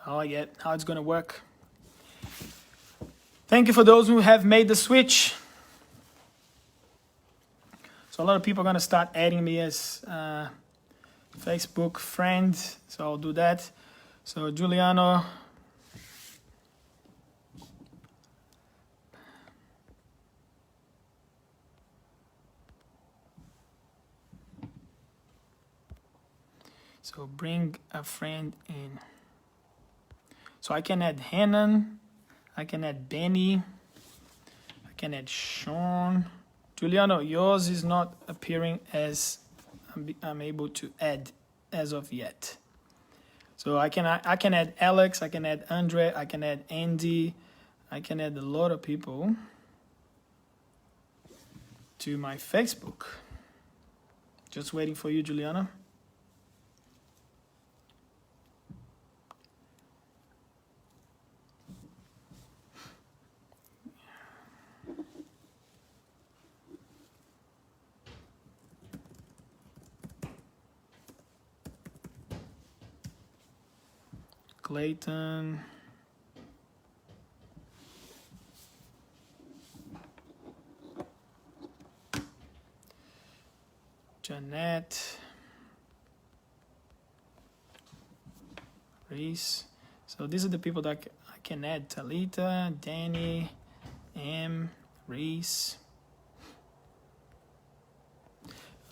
yet how it's gonna work. Thank you for those who have made the switch. So a lot of people are gonna start adding me as Facebook friend, so I'll do that. So Giuliano. So bring a friend in. So I can add Hanan, I can add Benny, I can add Sean. Giuliano, yours is not appearing as I'm able to add as of yet. So I can add Alex, I can add Andre, I can add Andy, I can add a lot of people to my Facebook. Just waiting for you, Giuliano. Clayton. Jeanette. Reese. So these are the people that I can add. Talita, Danny, Reese.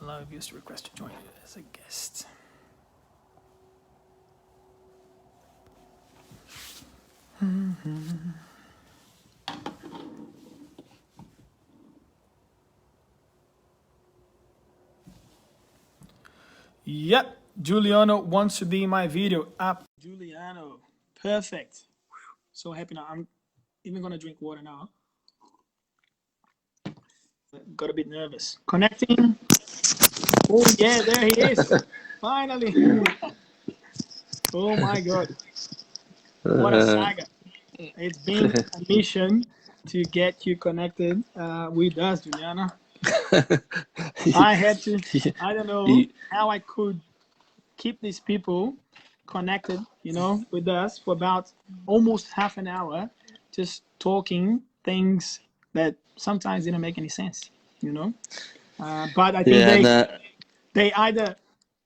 Allow views to request to join as a guest. Yep, Giuliano wants to be in my video. Up, Giuliano, perfect. So happy now. I'm even gonna drink water now. Got a bit nervous. Connecting. Oh yeah, there he is. Finally. Oh my God. What a saga. It's been a mission to get you connected with us, Giuliano. I had to, I don't know how I could keep these people connected, with us for about almost half an hour, just talking things that sometimes didn't make any sense, But I think they either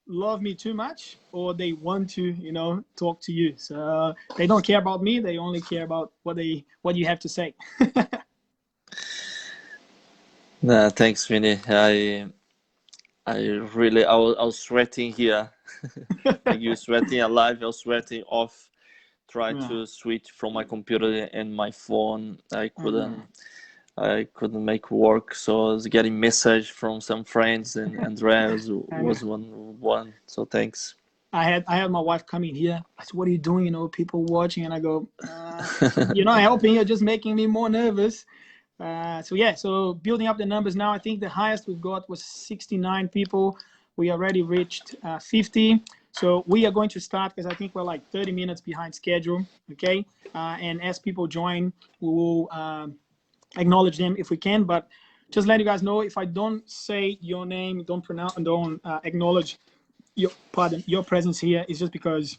love me too much or they want to, talk to you. So they don't care about me. They only care about what you have to say. Thanks, Vinny. I was sweating here. Like you sweating alive, I was sweating off. Try to switch from my computer and my phone. I couldn't make work, so I was getting message from some friends, and Andreas was one. So thanks. I had my wife coming here. I said, "What are you doing? People watching." And I go, "You're not helping. You're just making me more nervous." So building up the numbers now. I think the highest we've got was 69 people. We already reached 50. So we are going to start because I think we're like 30 minutes behind schedule. Okay, and as people join, we will acknowledge them if we can. But just let you guys know, if I don't say your name, don't acknowledge your presence here, is just because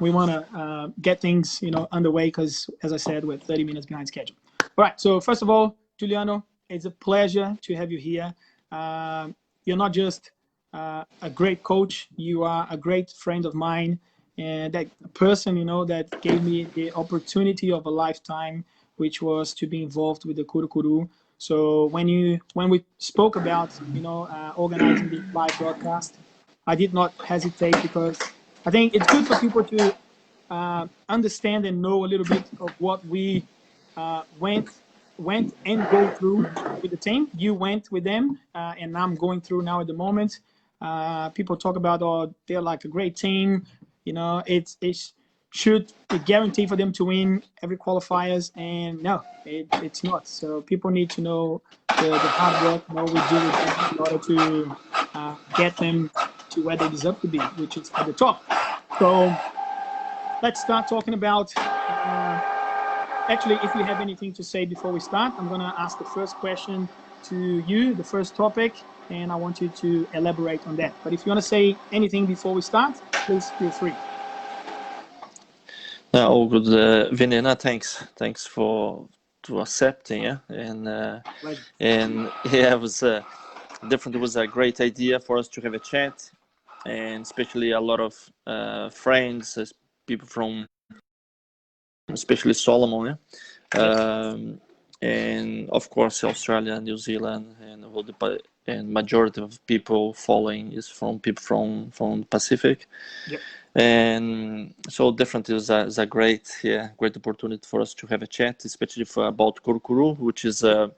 we want to get things underway, because as I said, we're 30 minutes behind schedule. All right, so first of all, Giuliano, it's a pleasure to have you here. You're not just a great coach, you are a great friend of mine, and that person that gave me the opportunity of a lifetime, which was to be involved with the Kurukuru. So when we spoke about organizing the live broadcast, I did not hesitate, because I think it's good for people to understand and know a little bit of what we went and go through with the team. You went with them, and I'm going through now at the moment. People talk about, they're like a great team. It should be guaranteed for them to win every qualifiers, and no, it's not. So people need to know the hard work, what we do with them in order to get them to where they deserve to be, which is at the top. So let's start talking about, actually, if you have anything to say before we start, I'm going to ask the first question to you, the first topic, and I want you to elaborate on that. But if you want to say anything before we start, please feel free. All good, Vinny. Thanks for to accepting, yeah, Pleasure. and yeah, it was different. It was a great idea for us to have a chat, and especially a lot of friends, people from, especially Solomon, yeah, Yes. and of course Australia, New Zealand, and and majority of people following is from people from the Pacific. Yep. And so different is a great, yeah, great opportunity for us to have a chat, especially for about Kurukuru, which is Yep.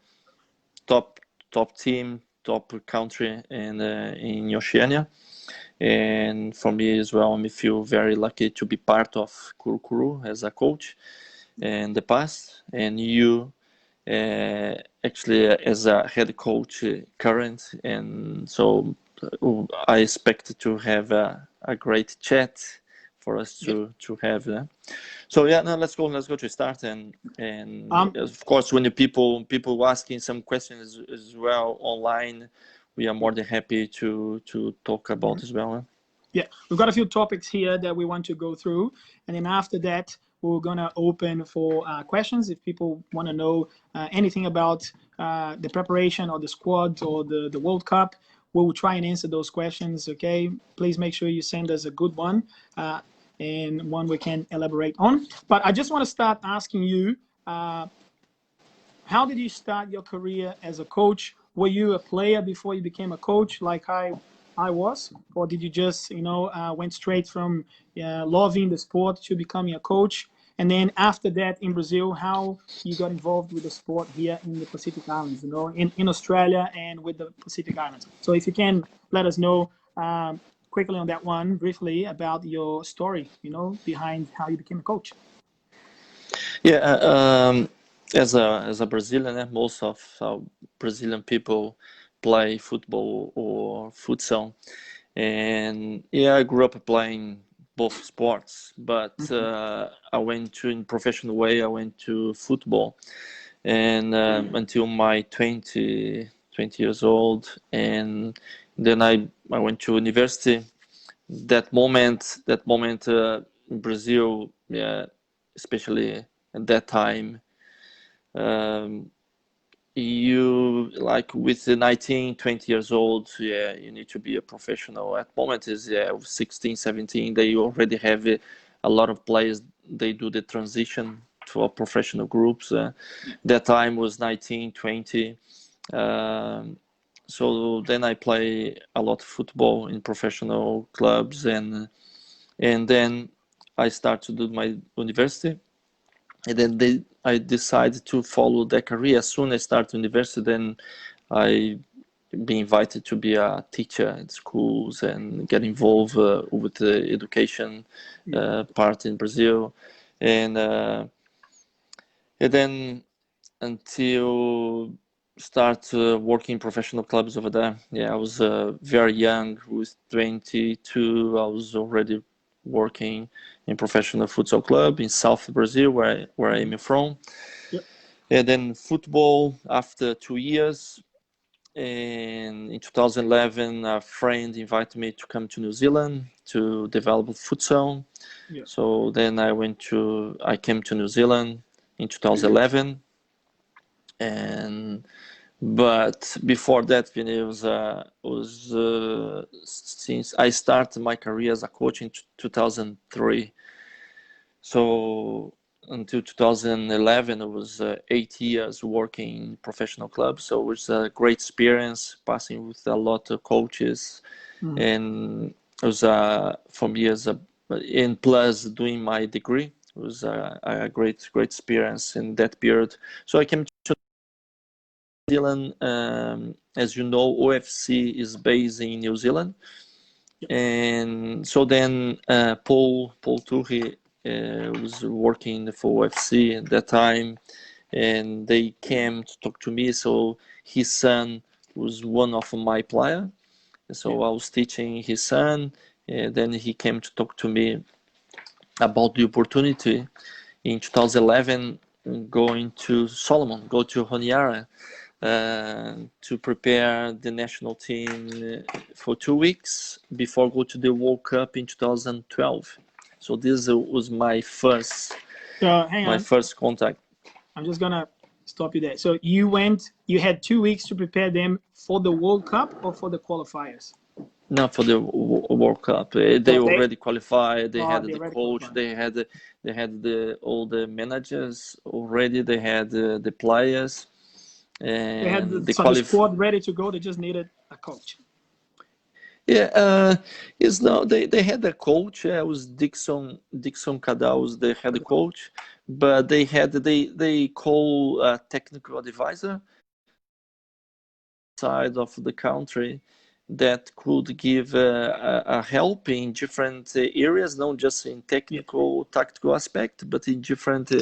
a top team, top country in Oceania. And for me as well, I feel very lucky to be part of Kurukuru as a coach in the past, and you actually as a head coach current. And so I expect to have a great chat for us Yep. to have. So yeah, no, let's go to start. And Um. of course, when the people asking some questions as well online, we are more Yep. than happy to talk about as well. Yeah, we've got a few topics here that we want to go through, and then after that, we're gonna open for questions. If people want to know anything about the preparation or the squad or the World Cup, we will try and answer those questions. Okay, please make sure you send us a good one and one we can elaborate on. But I just want to start asking you. How did you start your career as a coach? Were you a player before you became a coach, like I was, or did you just went straight from loving the sport to becoming a coach? And then after that, in Brazil, how you got involved with the sport here in the Pacific Islands, in Australia and with the Pacific Islands. So if you can let us know quickly on that one, briefly about your story, behind how you became a coach. Yeah, as a Brazilian, most of Brazilian people play football or futsal, and yeah, I grew up playing both sports. But Mhm. I went to in professional way. I went to football, and until my 20 years old, and then I went to university. That moment in Brazil, yeah, especially at that time, um, you like with the 19, 20 years old, yeah, you need to be a professional. At moment is, yeah, 16, 17, they already have a lot of players. They do the transition to a professional groups. Yeah. That time was 19, 20. Um, so then I play a lot of football in professional clubs, and then I start to do my university, and then I decided to follow that career. As soon as I start university, then I be invited to be a teacher at schools and get involved with the education Yeah. part in Brazil, and then until start working in professional clubs over there. Yeah, I was very young. With 22, I was already working in professional futsal club in South Brazil, where I'm from. Yep. And then football after 2 years. And in 2011, a friend invited me to come to New Zealand to develop futsal. Yeah. So then I came to New Zealand in 2011, and but before that, Vinny, was since I started my career as a coach in 2003. So until 2011, it was 8 years working in professional clubs. So it was a great experience, passing with a lot of coaches, Mhm. and it was for me as a in plus doing my degree. It was a great experience in that period. So I came to New Zealand. As you know, OFC is based in New Zealand, Yep. and so then Paul Turri was working for OFC at that time, and they came to talk to me. So his son was one of my player, Yeah. so I was teaching his son. Then he came to talk to me about the opportunity in 2011 going to Solomon, go to Honiara to prepare the national team for 2 weeks before go to the World Cup in 2012. So this was my first So hang on, contact. I'm just gonna stop you there. So you had 2 weeks to prepare them for the World Cup or for the qualifiers? Not for the World Cup. They already qualified. They had the coach. Qualified. They had all the managers already. They had the players. And they had the squad ready to go. They just needed a coach. Yeah, they had a coach. It was Dixon Cadal was the head coach, but they call a technical advisor side of the country that could give a help in different areas, not just in technical, tactical aspect, but in different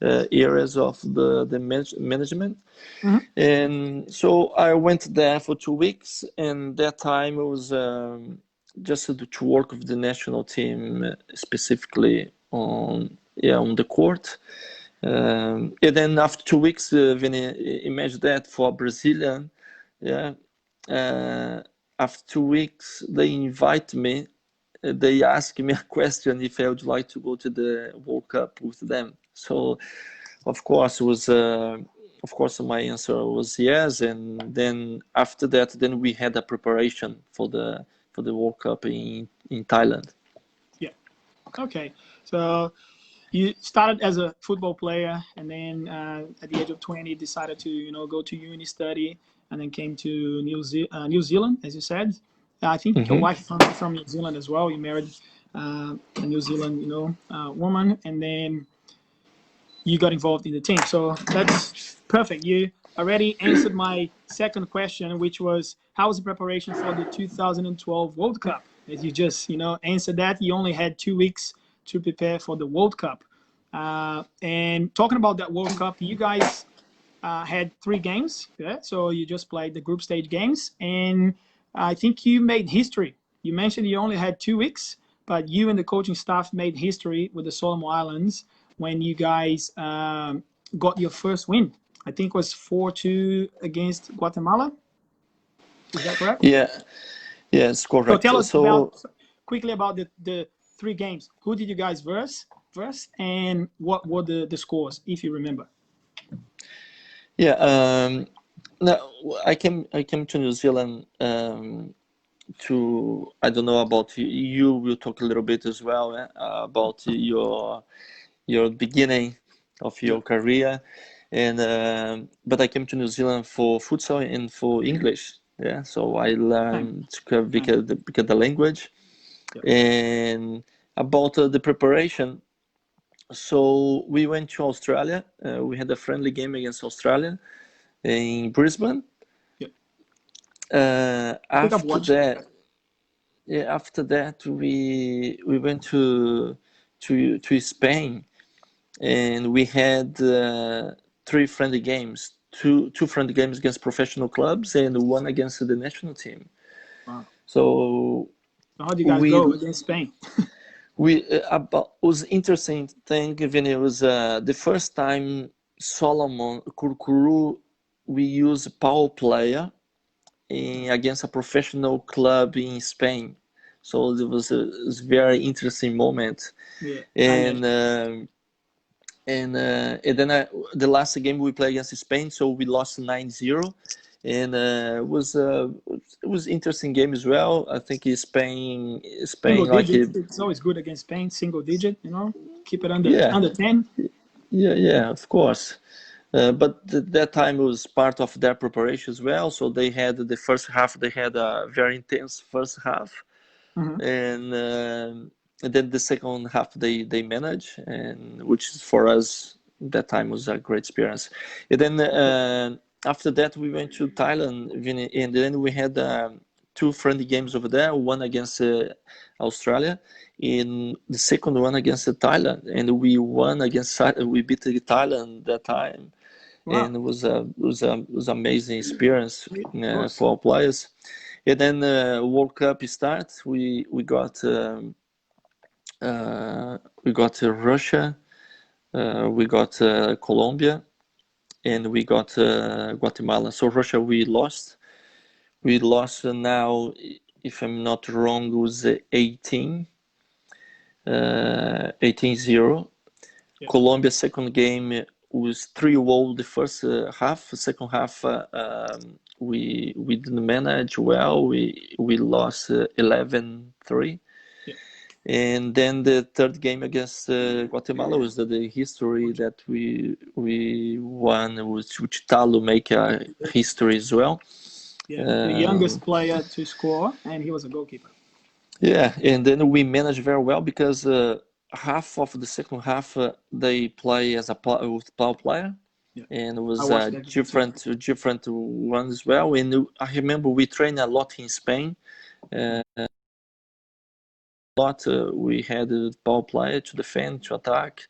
areas of the management. Mm-hmm. And so I went there for 2 weeks, and that time it was just to work with the national team, specifically on the court. And then after 2 weeks, when imagine that for a Brazilian, after 2 weeks, they invite me. They asked me a question if I would like to go to the World Cup with them. So, of course, my answer was yes. And then after that, then we had a preparation for the World Cup in Thailand. Yeah. Okay. So you started as a football player, and then at the age of 20, decided to go to uni, study, and then came to New Zealand, as you said. I think your wife is from New Zealand as well. You married a New Zealand, woman, and then you got involved in the team. So that's perfect. You already answered my second question, which was how was the preparation for the 2012 World Cup? As you just answered that, you only had 2 weeks to prepare for the World Cup. And talking about that World Cup, you guys had 3 games. Yeah? So you just played the group stage games, and I think you made history. You mentioned you only had 2 weeks, but you and the coaching staff made history with the Solomon Islands when you guys got your first win. I think it was 4-2 against Guatemala. Is that correct? Yeah, it's correct. So tell us quickly about the 3 games. Who did you guys verse, and what were the scores, if you remember? Yeah, no, I came to New Zealand to, I don't know about you. We'll talk a little bit as well about your beginning of your career, and but I came to New Zealand for futsal and for English. Yeah, so I learned because the language and about the preparation. So we went to Australia. We had a friendly game against Australia in Brisbane. After that, we went to Spain, and we had 3 friendly games, two friendly games against professional clubs, and 1 against the national team. Wow. So how did you guys go against Spain? Was interesting thing when it was the first time Solomon Kurkuru we used power player against a professional club in Spain. So it was a very interesting moment. Yeah. And then the last game we played against Spain, so we lost 9-0. And it was interesting game as well. I think Spain single like digit. It's always good against Spain. Single digit, keep it under 10. Yeah, of course. But that time was part of their preparation as well. So they had the first half. They had a very intense first half, and then the second half they managed, and which for us that time was a great experience. And then after that we went to Thailand, and then we had 2 friendly games over there. One against Australia, in the second one against Thailand, and we beat Thailand that time. Wow. And it was amazing experience for our players. And then World Cup starts. We got Russia, we got Colombia, and we got Guatemala. So Russia we lost. Now, if I'm not wrong, it was 18. 18-0. Yeah. Colombia second game was 3-0 the first half. Second half we didn't manage well. We lost 11-3. Yeah. And then the third game against Guatemala was the history that we won, which Talo make a history as well. Yeah, the youngest player to score, and he was a goalkeeper. Yeah, and then we managed very well because half of the second half they play as a with power player, Yeah, and it I was watched that game too. different one as well. And I remember we trained a lot in Spain. A lot we had power player to defend, to attack,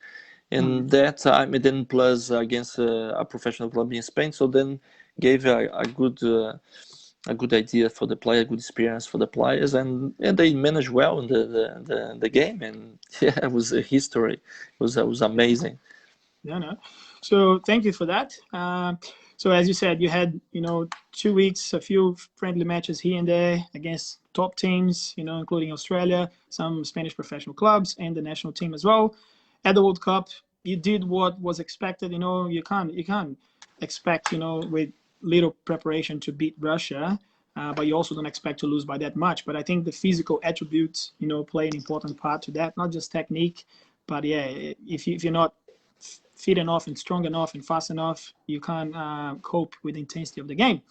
and that time and then plus against a professional club in Spain. So then gave a good idea for the player, good experience for the players, and they managed well in the game. And yeah, it was a history. It was amazing. Yeah, no. So thank you for that. So as you said, you had 2 weeks, a few friendly matches here and there against top teams, including Australia, some Spanish professional clubs, and the national team as well. At the World Cup, you did what was expected. You can't expect with little preparation to beat Russia. But you also don't expect to lose by that much. But I think the physical attributes, play an important part to that, not just technique, but yeah, if you're not fit enough and strong enough and fast enough, you can't cope with the intensity of the game.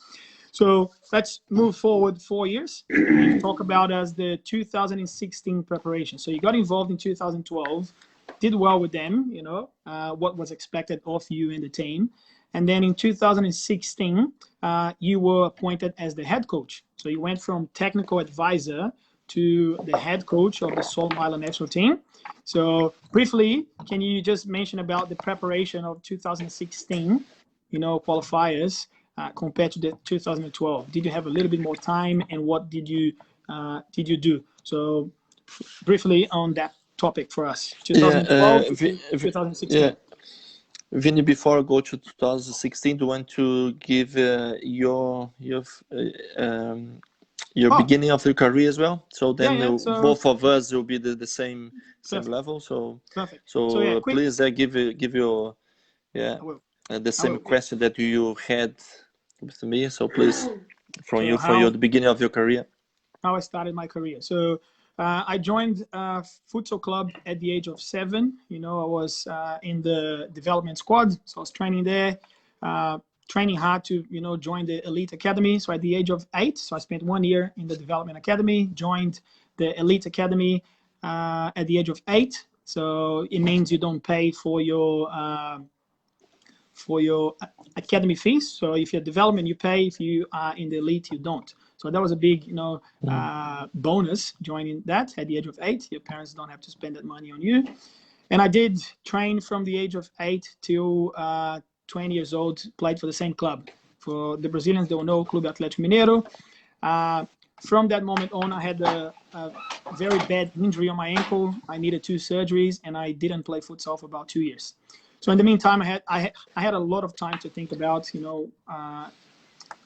So let's move forward 4 years and talk about as the 2016 preparation. So you got involved in 2012, did well with them, what was expected of you and the team. And then in 2016, you were appointed as the head coach. So you went from technical advisor to the head coach of the Solomon Island national team. So briefly, can you just mention about the preparation of 2016, qualifiers compared to the 2012? Did you have a little bit more time, and what did you do? So briefly on that topic for us, 2012 to 2016. Yeah. Vinny, before I go to 2016, do you want to give your beginning of your career as well? So then So, both of us will be the same perfect. level. So Perfect. So, Quick. please give your the same question that you had with me. So please, from the beginning of your career. How I started my career. So I joined a futsal club at the age of 7. I was in the development squad, so I was training there, training hard to join the elite academy. So at the age of 8, so I spent 1 year in the development academy, joined the elite academy at the age of 8. So it means you don't pay for your academy fees. So if you're development, you pay. If you are in the elite, you don't. So that was a big, bonus joining that at the age of 8. Your parents don't have to spend that money on you. And I did train from the age of 8 till 20 years old, played for the same club. For the Brazilians, they will know Clube Atlético Mineiro. From that moment on, I had a very bad injury on my ankle. I needed 2 surgeries, and I didn't play futsal for about 2 years. So in the meantime, I had a lot of time to think about,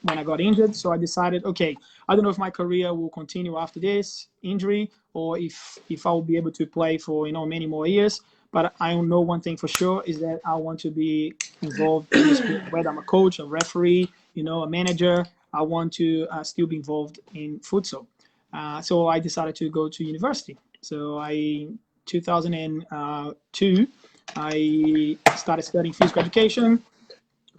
when I got injured. So I decided, okay, I don't know if my career will continue after this injury or if I will be able to play for, many more years. But I know one thing for sure is that I want to be involved in this sport, whether I'm a coach, a referee, a manager. I want to still be involved in futsal. So I decided to go to university. So 2002, I started studying physical education.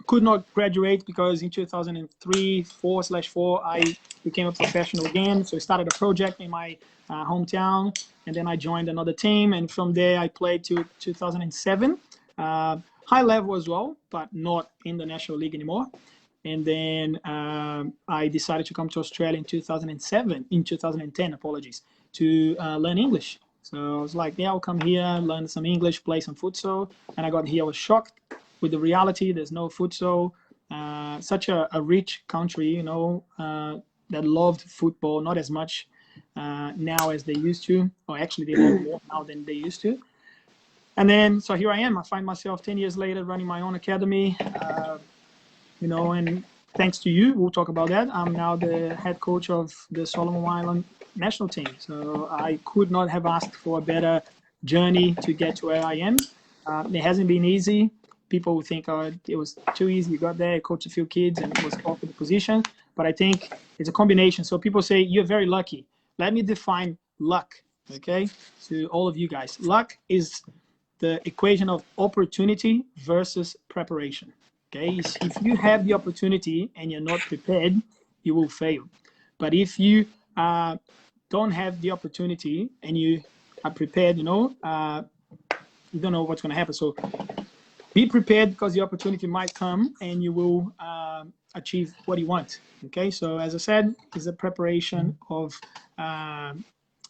Could not graduate because in 2003, 4/4, I became a professional again. So I started a project in my hometown, and then I joined another team. And from there, I played to 2007, high level as well, but not in the National League anymore. And then I decided to come to Australia in 2010, apologies, to learn English. So I was like, yeah, I'll come here, learn some English, play some futsal. And I got here, I was shocked with the reality. There's no futsal. Such a rich country, that loved football, not as much now as they used to. Or actually, they love more now than they used to. And then, so here I am. I find myself 10 years later running my own academy, and thanks to you, we'll talk about that. I'm now the head coach of the Solomon Island national team. So I could not have asked for a better journey to get to where I am. It hasn't been easy. People would think, oh, it was too easy. You got there, coached a few kids, and was offered the position. But I think it's a combination. So people say you're very lucky. Let me define luck, okay, to all of you guys. Luck is the equation of opportunity versus preparation. Okay, if you have the opportunity and you're not prepared, you will fail. But if you don't have the opportunity and you are prepared, you don't know what's going to happen. So be prepared because the opportunity might come and you will achieve what you want. Okay, so as I said, it's a preparation of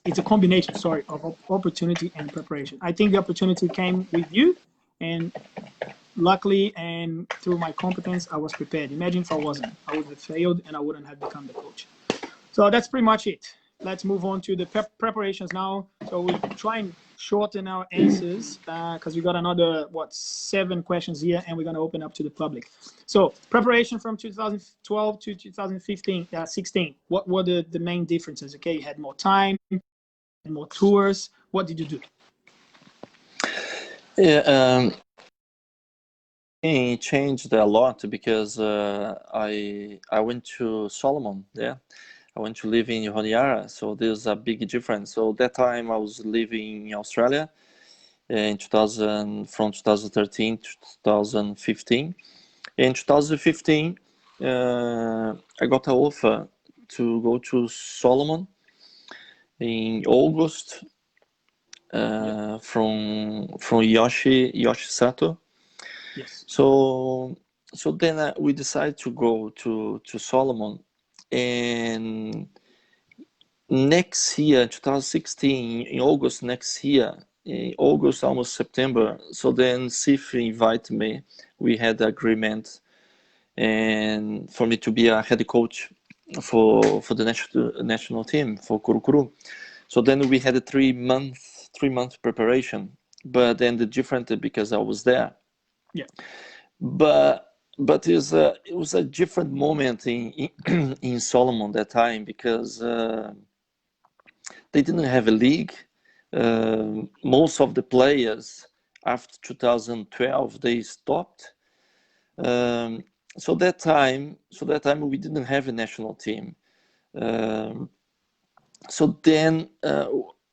it's a combination, sorry, of opportunity and preparation. I think the opportunity came with you, and luckily and through my competence, I was prepared. Imagine if I wasn't, I would have failed and I wouldn't have become the coach. So that's pretty much it. Let's move on to the preparations now. So we try and shorten our answers because we got another, 7 questions here, and we're going to open up to the public. So preparation from 2012 to 16. What were the main differences? Okay, you had more time, more tours. What did you do? Yeah, it changed a lot because I went to Solomon. Yeah, I went to live in Honiara, so there's a big difference. So that time I was living in Australia in 2013 to 2015. In 2015, I got an offer to go to Solomon in August from Yoshi Sato. Yes. So then we decided to go to Solomon, and next year, 2016, in August next year, in August, almost September. So then SIF invited me. We had the agreement, and for me to be a head coach for the national team for Kurukuru. So then we had a 3-month preparation, but then the difference because I was there. Yeah. But it was a different moment in Solomon that time because they didn't have a league. Most of the players after 2012 they stopped. So that time we didn't have a national team. So then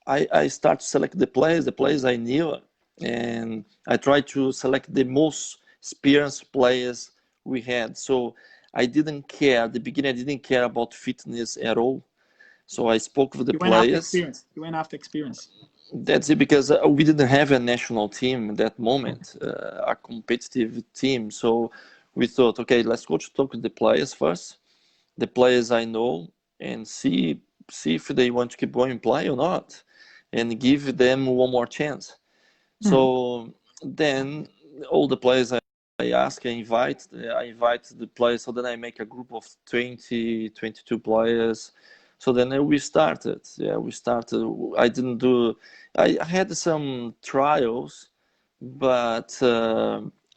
I start to select the players I knew, and I tried to select the most experienced players we had. So I didn't care at the beginning. I didn't care about fitness at all. So I spoke with the You went after players. experience. You went after experience. That's it, because we didn't have a national team at that moment, a competitive team. So we thought, okay, let's go to talk with the players first, the players I know, and see if they want to keep going and play or not, and give them one more chance. So then all the players I ask, I invite the players. So then I make a group of 20, 22 players. So then we started. Yeah, we started. I had some trials, but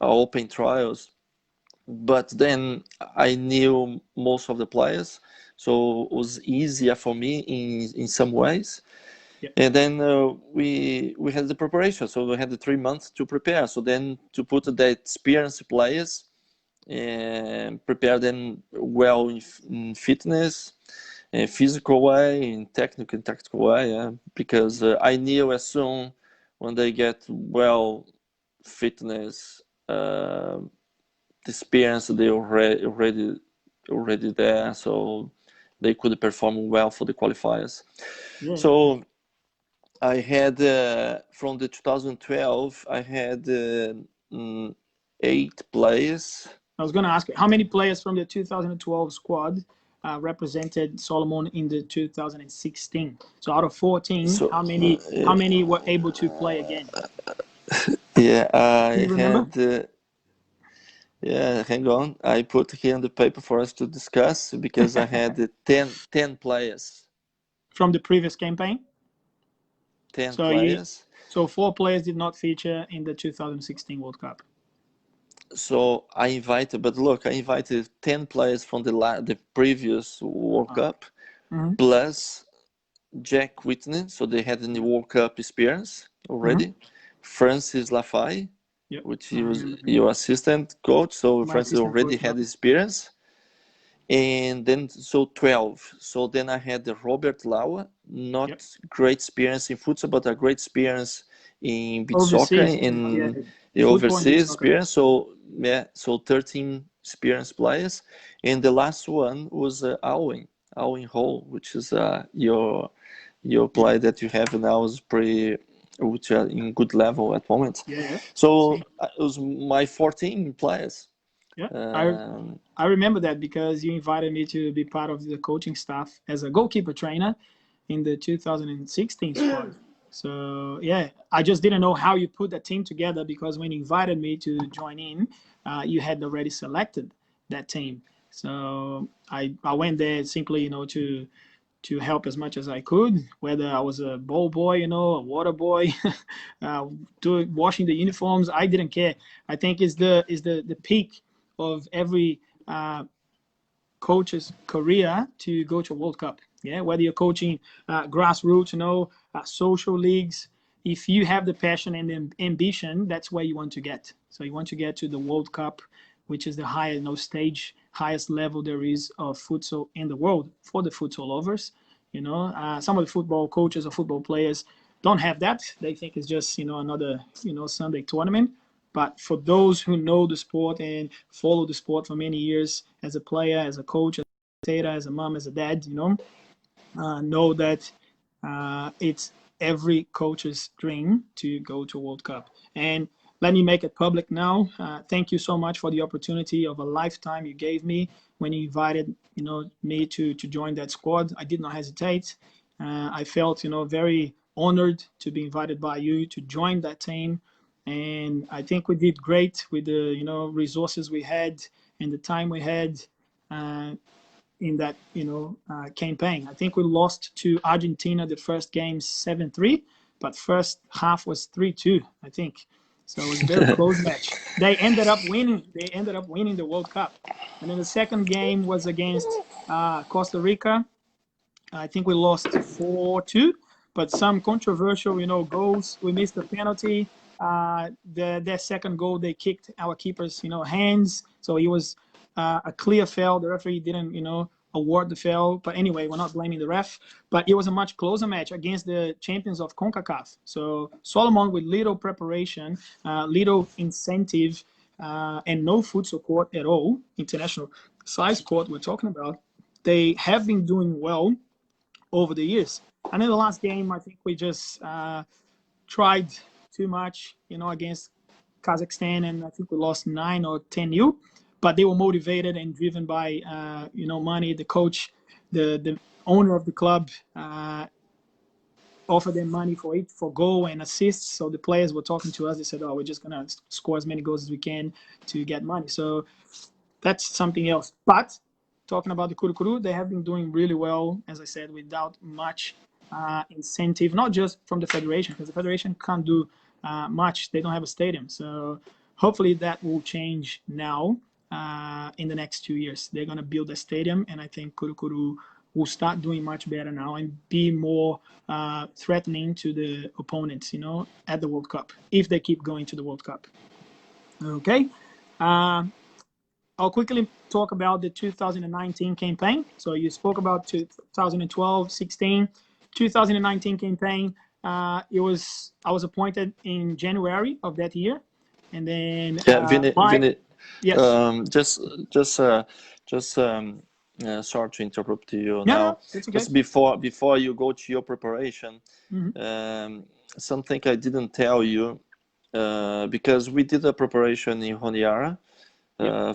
open trials. But then I knew most of the players, so it was easier for me in some ways. Yeah. And then we had the preparation, so we had the 3 months to prepare. So then to put the experienced players and prepare them well in fitness, in physical way, in technical and tactical way. Yeah? Because I knew as soon when they get well fitness, the experience they already there, so they could perform well for the qualifiers. Yeah. So I had from the 2012, I had 8 players. I was going to ask you, how many players from the 2012 squad represented Solomon in the 2016? So out of 14, So how many were able to play again? yeah, Do I you remember? had. Yeah, hang on. I put here on the paper for us to discuss because I had 10 players. From the previous campaign? 10 So players. so 4 players did not feature in the 2016 World Cup. So I invited 10 players from the previous World Cup, plus Jack Whitney, so they had the World Cup experience already. Francis Lafay, Yep. which I he was remember him. your assistant coach. So My Francis assistant already coach. had Yep. experience. And then, so 12. So then I had the Robert Laua, not Yep. great experience in futsal, but a great experience in beach soccer, Overseas. in Yeah. the Football and beach overseas soccer. experience. So, yeah, so 13 experienced players. And the last one was Alwyn Hall, which is your Yeah. play that you have now is pretty, which are in good level at the moment. Yeah. Yeah. So See. it was my 14 players. Yeah. Um, I remember that because you invited me to be part of the coaching staff as a goalkeeper trainer in the 2016 squad. So yeah, I just didn't know how you put that team together because when you invited me to join in, you had already selected that team. So I went there simply, to help as much as I could, whether I was a ball boy, a water boy, washing the uniforms. I didn't care. I think is the peak of every coach's career to go to a World Cup. Yeah, whether you're coaching grassroots, social leagues. If you have the passion and the ambition, that's where you want to get. So you want to get to the World Cup, which is the highest stage, highest level there is of futsal in the world for the futsal lovers. Some of the football coaches or football players don't have that. They think it's just another Sunday tournament. But for those who know the sport and follow the sport for many years as a player, as a coach, as a data, as a mom, as a dad, know that it's every coach's dream to go to World Cup. And let me make it public now. Thank you so much for the opportunity of a lifetime you gave me when you invited, me to join that squad. I did not hesitate. I felt, very honored to be invited by you to join that team. And I think we did great with the, resources we had and the time we had. In that campaign. I think we lost to Argentina the first game 7-3, but first half was 3-2, I think. So it was a very close match. They ended up winning. They ended up winning the World Cup. And then the second game was against Costa Rica. I think we lost 4-2, but some controversial, goals. We missed the penalty. Their second goal, they kicked our keeper's, hands. So it was a clear foul. The referee didn't, award the foul. But anyway, we're not blaming the ref. But it was a much closer match against the champions of CONCACAF. So Solomon, with little preparation, little incentive, and no futsal court at all, international size court we're talking about, they have been doing well over the years. And in the last game, I think we just tried too much, against Kazakhstan, and I think we lost 9 or 10-0. But they were motivated and driven by, money. The coach, the owner of the club, offered them money for goal and assists. So the players were talking to us. They said, "Oh, we're just gonna score as many goals as we can to get money." So that's something else. But talking about the Kurukuru, they have been doing really well, as I said, without much incentive, not just from the federation, because the federation can't do much. They don't have a stadium. So hopefully that will change now in the next 2 years. They're going to build a stadium, and I think Kurukuru will start doing much better now and be more threatening to the opponents, at the World Cup, if they keep going to the World Cup. Okay. I'll quickly talk about the 2019 campaign. So you spoke about 2012, 16, 2019 campaign. I was appointed in January of that year, and then Yeah, Vinny, yes, just sorry to interrupt you no, now. it's okay. Just before you go to your preparation, something I didn't tell you, because we did a preparation in Honiara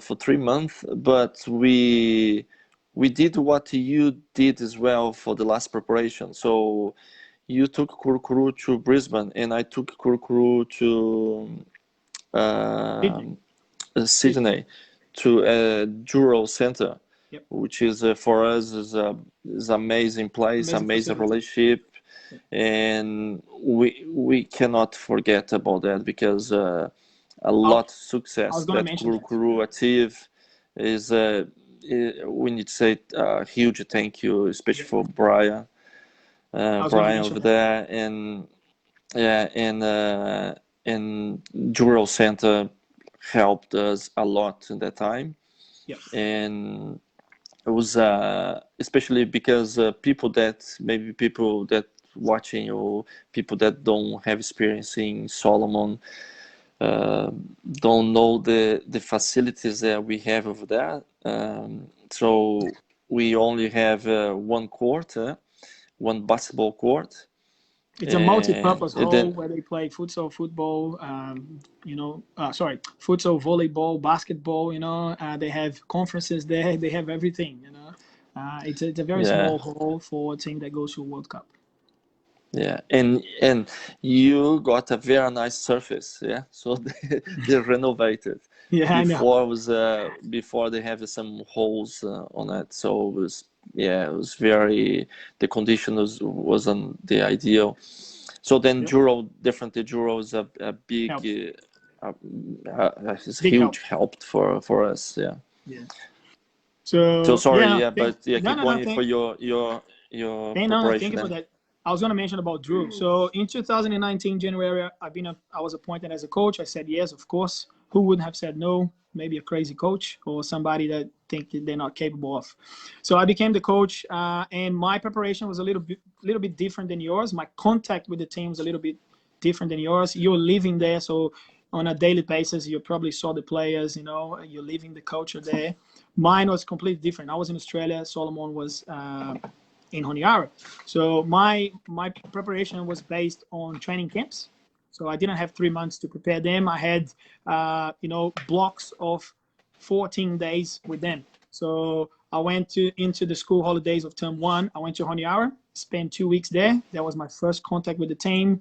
for 3 months, but we did what you did as well for the last preparation. So you took Kurukuru to Brisbane, and I took Kurukuru to Sydney, to a Jural Center, Yep. which is for us is amazing place, amazing facility. relationship, and we cannot forget about that, because a lot of I success was going to that mention that. Kuru achieve is we need to say a huge thank you, especially Yep. for Brian. I was going to Brian mention over that. there, and yeah, and Jural Center helped us a lot in that time, Yeah. and it was especially because people that watching, or people that don't have experience in Solomon, uh, don't know the facilities that we have over there. So we only have one court, one basketball court, It's a and multi-purpose hall then where they play futsal, football, futsal, volleyball, basketball. They have conferences there. They have everything. It's a very yeah, small hall for a team that goes to a World Cup. yeah, and you got a very nice surface, yeah. So they renovated. Yeah, I know. Before they have some holes on it, so it was, yeah, it was very, the condition wasn't the ideal. So then Yep. Juro is a big, Helps. it's Big help. huge help for us, yeah. Yeah. So So sorry, yeah, yeah, but yeah, no, keep no, no. going for your No. Thank preparation you for then. that. I was going to mention about Drew. So in 2019 January, I was appointed as a coach. I said yes, of course. Who wouldn't have said no? Maybe a crazy coach or somebody that think they're not capable of. So I became the coach, and my preparation was a little bit different than yours. My contact with the team was a little bit different than yours. You're living there, so on a daily basis, you probably saw the players. You're living the culture there. Mine was completely different. I was in Australia. Solomon was in Honiara. So my preparation was based on training camps. So I didn't have 3 months to prepare them. I had blocks of 14 days with them. So I went into the school holidays of term one. I went to Honiara, spent 2 weeks there. That was my first contact with the team.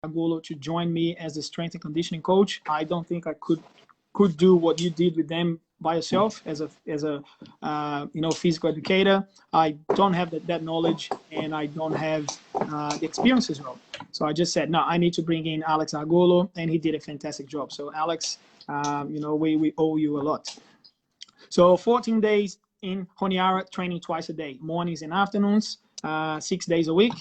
Agolo to join me as the strength and conditioning coach. I don't think I could do what you did with them by yourself as a physical educator. I don't have that knowledge, and I don't have the experience as well. So I just said, no, I need to bring in Alex Agolo, and he did a fantastic job. So Alex, we owe you a lot. So 14 days in Honiara, training twice a day, mornings and afternoons, 6 days a week.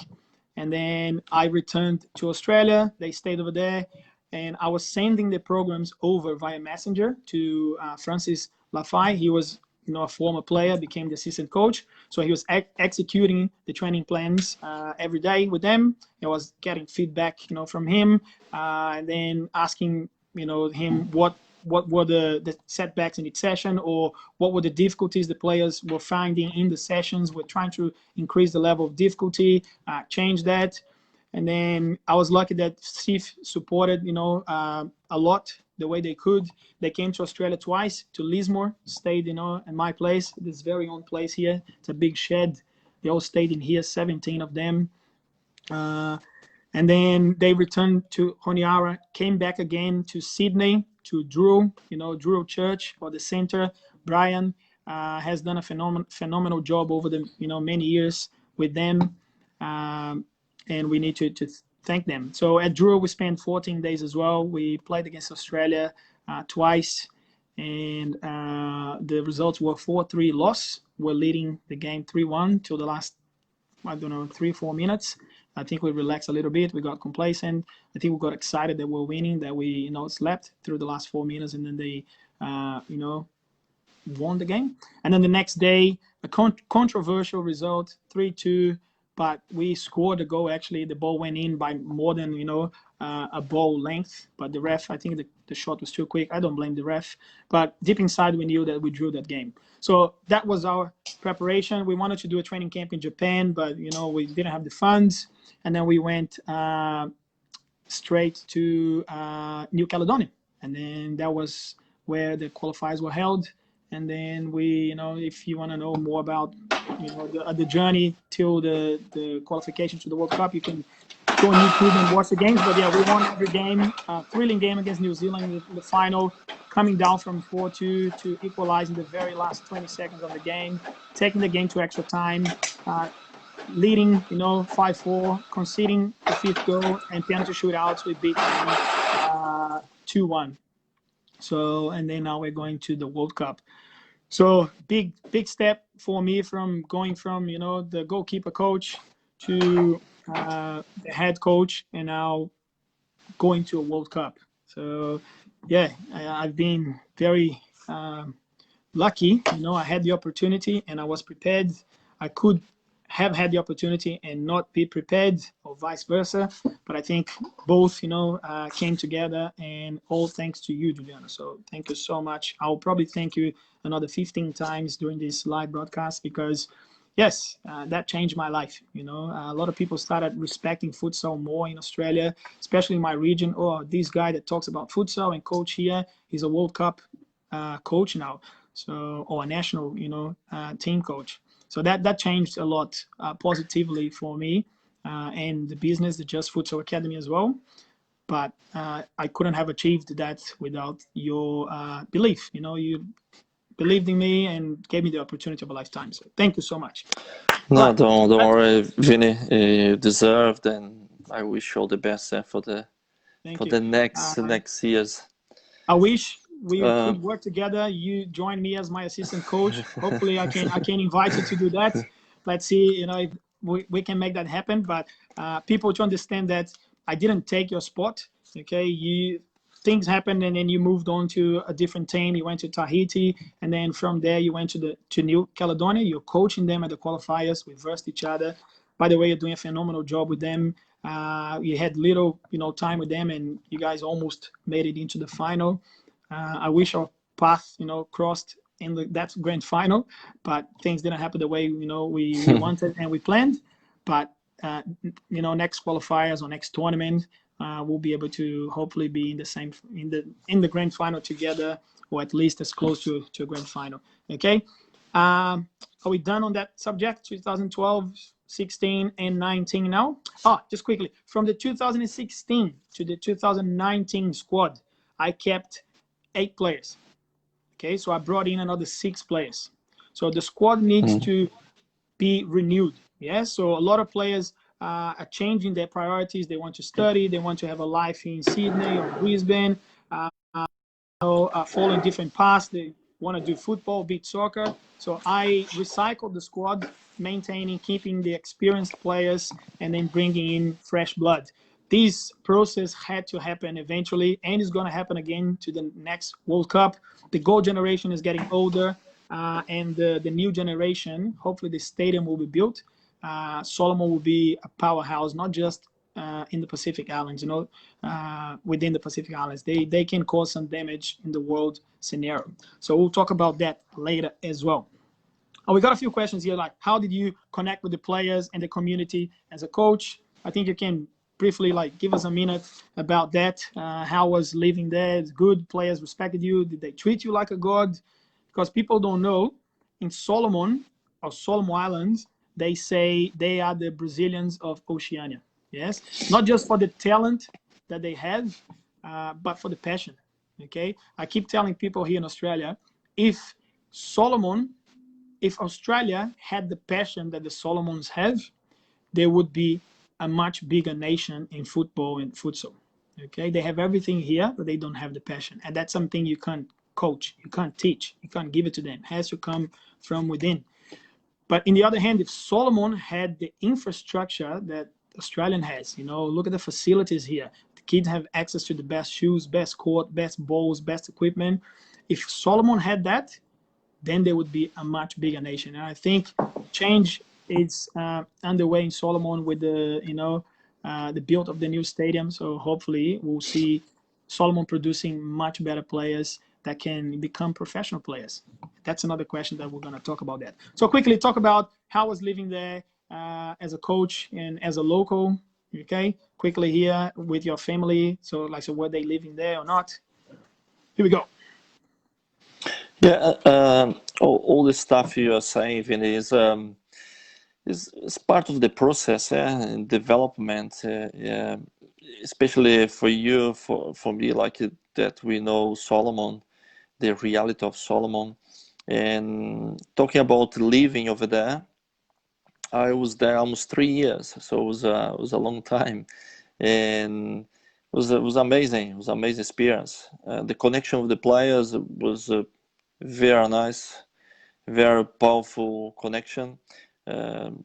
And then I returned to Australia. They stayed over there, and I was sending the programs over via messenger to Francis Lafay. He was, a former player, became the assistant coach. So he was executing the training plans every day with them. I was getting feedback, from him, and then asking, him what were the setbacks in each session, or what were the difficulties the players were finding in the sessions. We're trying to increase the level of difficulty, change that. And then I was lucky that Steve supported, a lot the way they could. They came to Australia twice, to Lismore, stayed, in my place, this very own place here. It's a big shed. They all stayed in here, 17 of them. And then they returned to Honiara, came back again to Sydney, to Drew, Drew Church, or the center. Brian has done a phenomenal job over the many years with them, and we need to thank them. So at Drew, we spent 14 days as well. We played against Australia twice, and the results were 4-3 loss. We're leading the game 3-1 till the last, 3-4 minutes. I think we relaxed a little bit. We got complacent. I think we got excited that we're winning, that we, slept through the last 4 minutes, and then they, won the game. And then the next day, a controversial result, 3-2, but we scored a goal. Actually, the ball went in by more than, a ball length. But the ref, I think the shot was too quick. I don't blame the ref. But deep inside, we knew that we drew that game. So that was our preparation. We wanted to do a training camp in Japan, but, we didn't have the funds. And then we went straight to New Caledonia. And then that was where the qualifiers were held. And then we, if you want to know more about, the journey till the qualification to the World Cup, you can go on YouTube and watch the games. But yeah, we won every game. Thrilling game against New Zealand in the final, coming down from 4-2 to equalize in the very last 20 seconds of the game, taking the game to extra time, leading, 5-4, conceding the fifth goal, and penalty shootouts. We beat them 2-1. So, and then now we're going to the World Cup. So big step for me from going from the goalkeeper coach to the head coach, and now going to a World Cup. So yeah, I've been very lucky. I had the opportunity and I was prepared. I could have had the opportunity and not be prepared, or vice versa. But I think both, came together, and all thanks to you, Juliana. So thank you so much. I'll probably thank you another 15 times during this live broadcast, because yes, that changed my life. A lot of people started respecting futsal more in Australia, especially in my region. Oh, this guy that talks about futsal and coach here, he's a World Cup coach now, so, or a national, team coach. So that changed a lot positively for me and the business, the Just Futsal Academy as well. But I couldn't have achieved that without your belief. You believed in me and gave me the opportunity of a lifetime. So thank you so much. No, don't worry, Vinny. You deserved, and I wish you all the best for the next years. I wish we could work together. You join me as my assistant coach. Hopefully, I can invite you to do that. Let's see, if we can make that happen. But people to understand that I didn't take your spot. Okay, things happened, and then you moved on to a different team. You went to Tahiti, and then from there you went to New Caledonia. You're coaching them at the qualifiers. We versed each other. By the way, you're doing a phenomenal job with them. You had little, time with them, and you guys almost made it into the final. I wish our path, crossed in that grand final, but things didn't happen the way we wanted and we planned. But next qualifiers or next tournament, we'll be able to hopefully be in the grand final together, or at least as close to a grand final. Okay. Are we done on that subject? 2012, 16, and 19 now? Just quickly, from the 2016 to the 2019 squad, I kept 8 players. Okay, so I brought in another 6 players. So the squad needs to be renewed. Yeah, so a lot of players are changing their priorities. They want to study. They want to have a life in Sydney or Brisbane. Following different paths. They want to do football, beach soccer. So I recycled the squad, maintaining, keeping the experienced players, and then bringing in fresh blood. This process had to happen eventually, and it's going to happen again to the next World Cup. The gold generation is getting older, and the new generation, hopefully the stadium will be built. Solomon will be a powerhouse, not just in the Pacific Islands, within the Pacific Islands. They can cause some damage in the world scenario. So we'll talk about that later as well. We got a few questions here, like how did you connect with the players and the community as a coach? I think you can briefly give us a minute about that. How was living there? Good, players respected you? Did they treat you like a god? Because people don't know, in Solomon or Solomon Islands, they say they are the Brazilians of Oceania. Yes, not just for the talent that they have, but for the passion. Okay, I keep telling people here in Australia, if Australia had the passion that the Solomons have, they would be a much bigger nation in football and futsal. Okay, they have everything here, but they don't have the passion, and that's something you can't coach, you can't teach, you can't give it to them. It has to come from within. But in the other hand, if Solomon had the infrastructure that Australian has, look at the facilities here. The kids have access to the best shoes, best court, best balls, best equipment. If Solomon had that, then they would be a much bigger nation. And I think change is underway in Solomon with the build of the new stadium. So hopefully we'll see Solomon producing much better players that can become professional players. That's another question that we're going to talk about that. So quickly talk about how I was living there as a coach and as a local. Okay, quickly here with your family. So were they living there or not? Here we go. Yeah, all the stuff you are saying, Vinny, is part of the process and development. Yeah, especially for you, for me, that we know Solomon, the reality of Solomon, and talking about living over there. I was there almost 3 years, so it was a long time, and it was amazing. It was an amazing experience. The connection with the players was very nice. very powerful connection.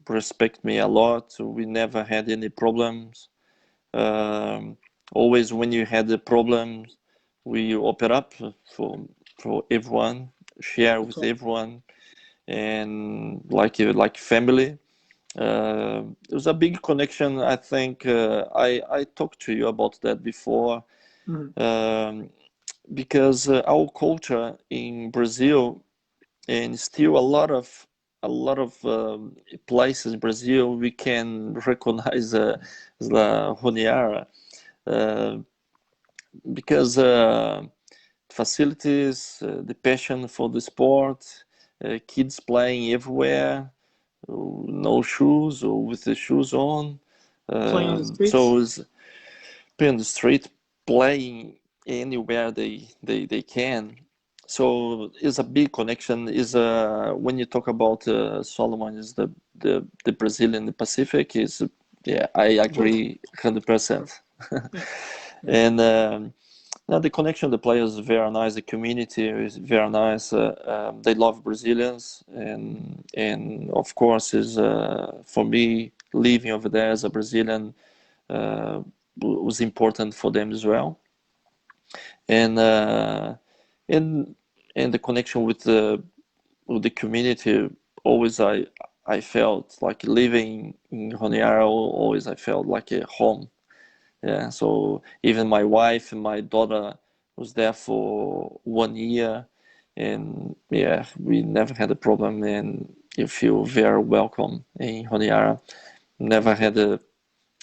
Respect me a lot. We never had any problems. Always when you had the problems, we open up for everyone, share with everyone, and like family. It was a big connection. I think I talked to you about that before, because our culture in Brazil, and still a lot of places in Brazil, we can recognize the Honiara, uh, because facilities, the passion for the sport, kids playing everywhere, no shoes or with the shoes on. Playing on the streets. So it's playing on the street, playing anywhere they can. So it's a big connection. Is when you talk about Solomon, is the Brazilian, the Pacific is, yeah, I agree 100%. And now the connection of the players is very nice. The community is very nice. They love Brazilians, and of course is for me living over there as a Brazilian was important for them as well. And and the connection with the community, always I felt like living in Honiara, always I felt like a home. Yeah, so even my wife and my daughter was there for 1 year, and yeah, we never had a problem, and you feel very welcome in Honiara. Never had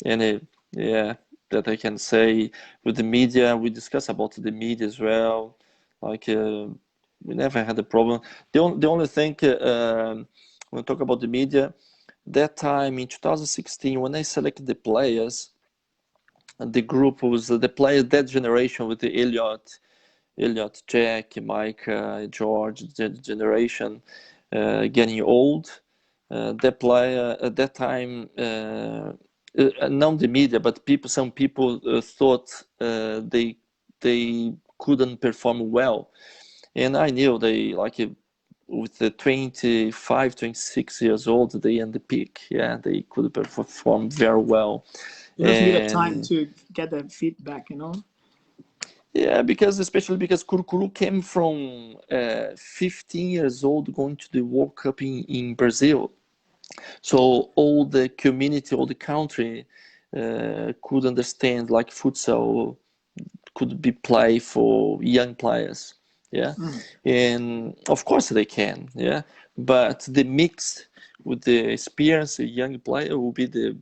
any, yeah, that I can say. With the media, we discuss about the media as well. Like we never had a problem. The only thing when we talk about the media, that time in 2016 when I selected the players, the group was the players that generation with the Elliot, Jack, Mike, George, the generation getting old. That player at that time, not the media, but some people thought they couldn't perform well, and I knew they like with the 25, 26 years old, they in the peak. Yeah, they could perform very well. You just need a time And to get that feedback, yeah, because especially because Kurkulu came from 15 years old going to the World Cup in Brazil. So all the community, all the country could understand like futsal could be play for young players. Yeah, and of course they can. Yeah, but the mix with the experience, a young player will be the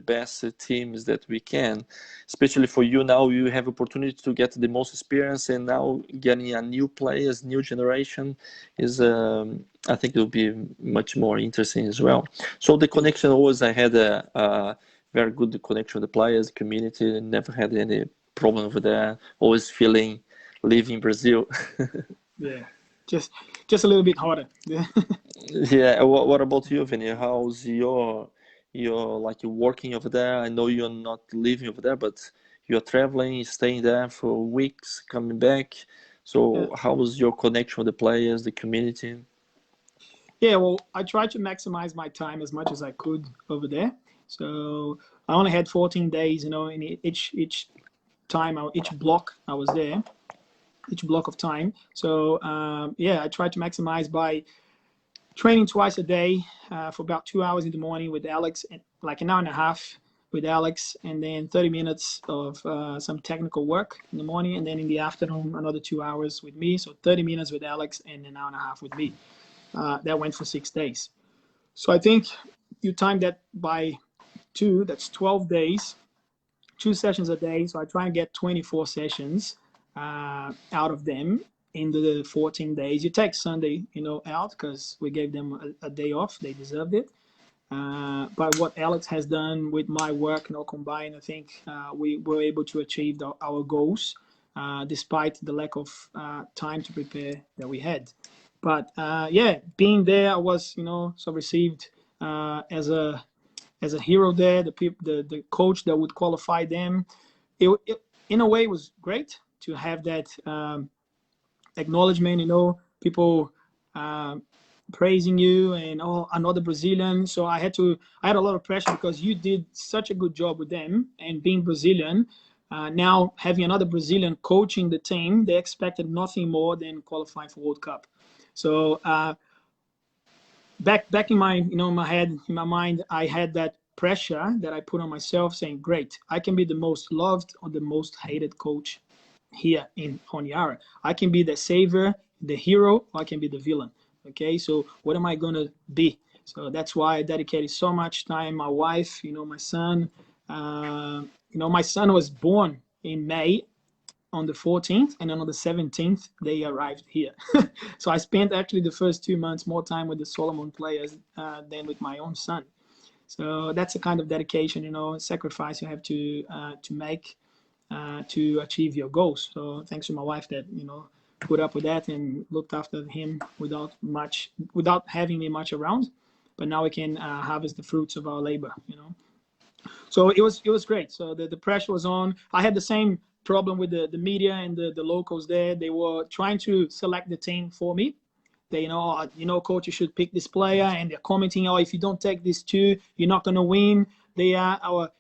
best teams that we can. Especially for you now, you have opportunity to get the most experience, and now getting a new players, new generation is. I think it will be much more interesting as well. So the connection always, I had a very good connection with the players, community, never had any problem over there. Always feeling living in Brazil. Yeah, just a little bit harder. Yeah. What about you, Vinny? How's your like you working over there? I know you're not living over there, but you're traveling, staying there for weeks, coming back. Yeah. So how was your connection with the players, the community? Yeah, well, I tried to maximize my time as much as I could over there. So I only had 14 days, in each time, each block I was there, each block of time. So yeah, I tried to maximize by training twice a day for about 2 hours in the morning with Alex, and like an hour and a half with Alex, and then 30 minutes of some technical work in the morning, and then in the afternoon another 2 hours with me. So 30 minutes with Alex and an hour and a half with me. That went for 6 days. So I think you time that by two, that's 12 days, 2 sessions a day. So I try and get 24 sessions out of them in the 14 days. You take Sunday, out because we gave them a day off. They deserved it. But what Alex has done with my work, combined, I think we were able to achieve our goals despite the lack of time to prepare that we had. But yeah, being there, I was, so received as a hero there. The coach that would qualify them. It in a way was great to have that acknowledgement. People praising you and oh, another Brazilian. So I had a lot of pressure because you did such a good job with them and being Brazilian. Now having another Brazilian coaching the team, they expected nothing more than qualifying for World Cup. So back in my my head, in my mind, I had that pressure that I put on myself, saying, "Great, I can be the most loved or the most hated coach here in Honiara. I can be the savior, the hero, or I can be the villain. Okay, so what am I gonna be?" So that's why I dedicated so much time. My wife, my son. My son was born in May on the 14th, and then on the 17th they arrived here. So I spent actually the first 2 months more time with the Solomon players than with my own son. So that's the kind of dedication, sacrifice you have to make to achieve your goals. So thanks to my wife that put up with that and looked after him without having me much around. But now we can harvest the fruits of our labor. So it was great. So the pressure was on. I had the same problem with the media and the locals there. They were trying to select the team for me. They coach, you should pick this player, and they're commenting, oh, if you don't take these two, you're not gonna win. They are our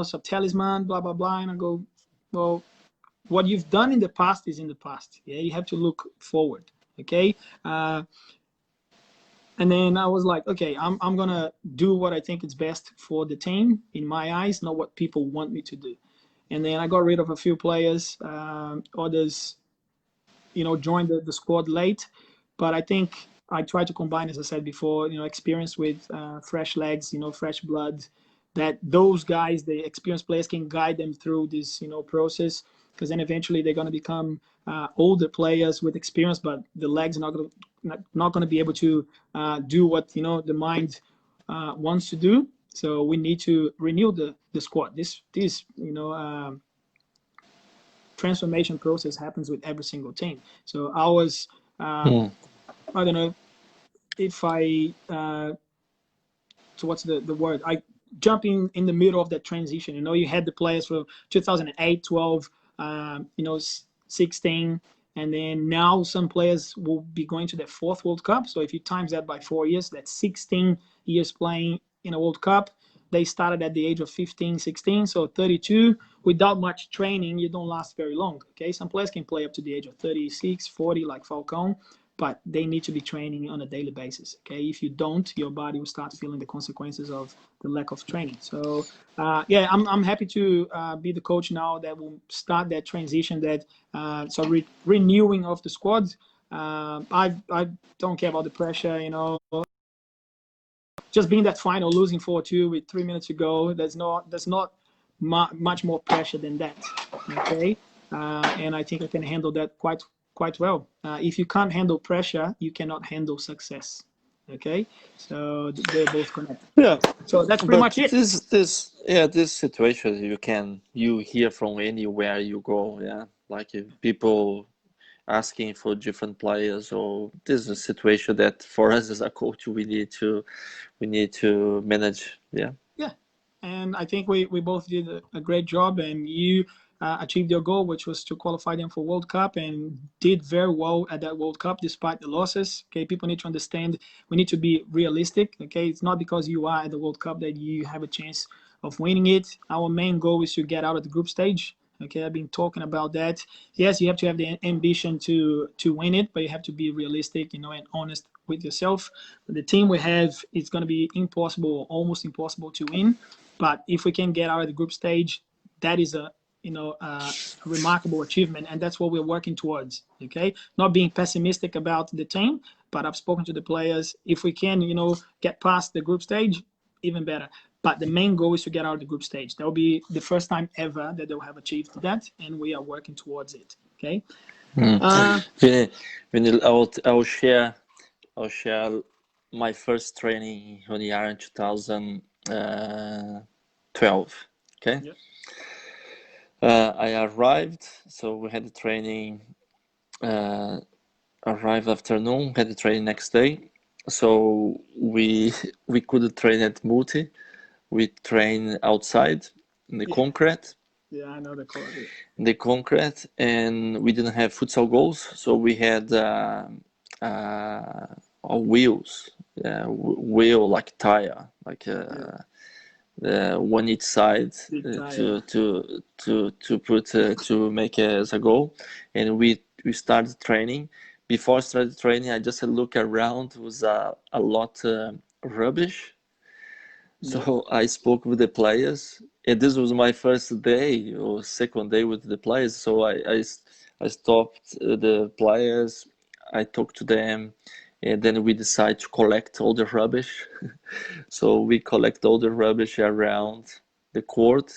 some talisman, blah blah blah. And I go, well, what you've done in the past is in the past. Yeah, you have to look forward. Okay. And then I was like, okay, I'm gonna do what I think is best for the team in my eyes, not what people want me to do. And then I got rid of a few players. Others, joined the squad late. But I think I tried to combine, as I said before, experience with fresh legs, fresh blood. That those guys, the experienced players, can guide them through this, process. Because then eventually they're going to become older players with experience, but the legs are not going to be able to do what the mind wants to do. So we need to renew the squad. This transformation process happens with every single team. So ours, I don't know if so what's the word? I jump in the middle of that transition. You had the players from 2008, 12, 16, and then now some players will be going to their fourth World Cup. So if you times that by 4 years, that's 16 years playing in a World Cup. They started at the age of 15, 16, so 32. Without much training, you don't last very long. Okay, some players can play up to the age of 36, 40, like Falcão, but they need to be training on a daily basis. Okay, if you don't, your body will start feeling the consequences of the lack of training. So I'm happy to be the coach now that will start that transition, that renewing of the squad. I don't care about the pressure, just being that final, losing 4-2 with 3 minutes to go. There's not much more pressure than that. Okay, and I think I can handle that quite well. If you can't handle pressure, you cannot handle success. Okay, so they're both connected. Yeah. So that's pretty much it. This situation you hear from anywhere you go. Yeah, like if people asking for different players. So this is a situation that for us as a coach we need to manage. Yeah. Yeah, and I think we both did a great job, and you achieved your goal, which was to qualify them for World Cup, and did very well at that World Cup despite the losses. Okay, people need to understand we need to be realistic. Okay, it's not because you are at the World Cup that you have a chance of winning it. Our main goal is to get out of the group stage. Okay, I've been talking about that. Yes, you have to have the ambition to win it, but you have to be realistic, and honest with yourself. The team we have, it's going to be impossible, almost impossible to win. But if we can get out of the group stage, that is a remarkable achievement, and that's what we're working towards. Okay, not being pessimistic about the team, but I've spoken to the players. If we can, get past the group stage, even better. But the main goal is to get out of the group stage. That will be the first time ever that they'll have achieved that, and we are working towards it. Okay. I'll share my first training on the year in 2012. Okay. Yep. I arrived, so we had the training. Arrived afternoon, had the training next day. So we couldn't train at multi. We train outside in the concrete. Yeah, I know the concrete. In the concrete, and we didn't have futsal goals, so we had or wheels, wheel like tire, like one each side to put to make as a goal, and we started training. Before I started training, I just look around. It was a lot rubbish. So I spoke with the players, and this was my first day or second day with the players. So I stopped the players. I talked to them, and then we decided to collect all the rubbish. So we collect all the rubbish around the court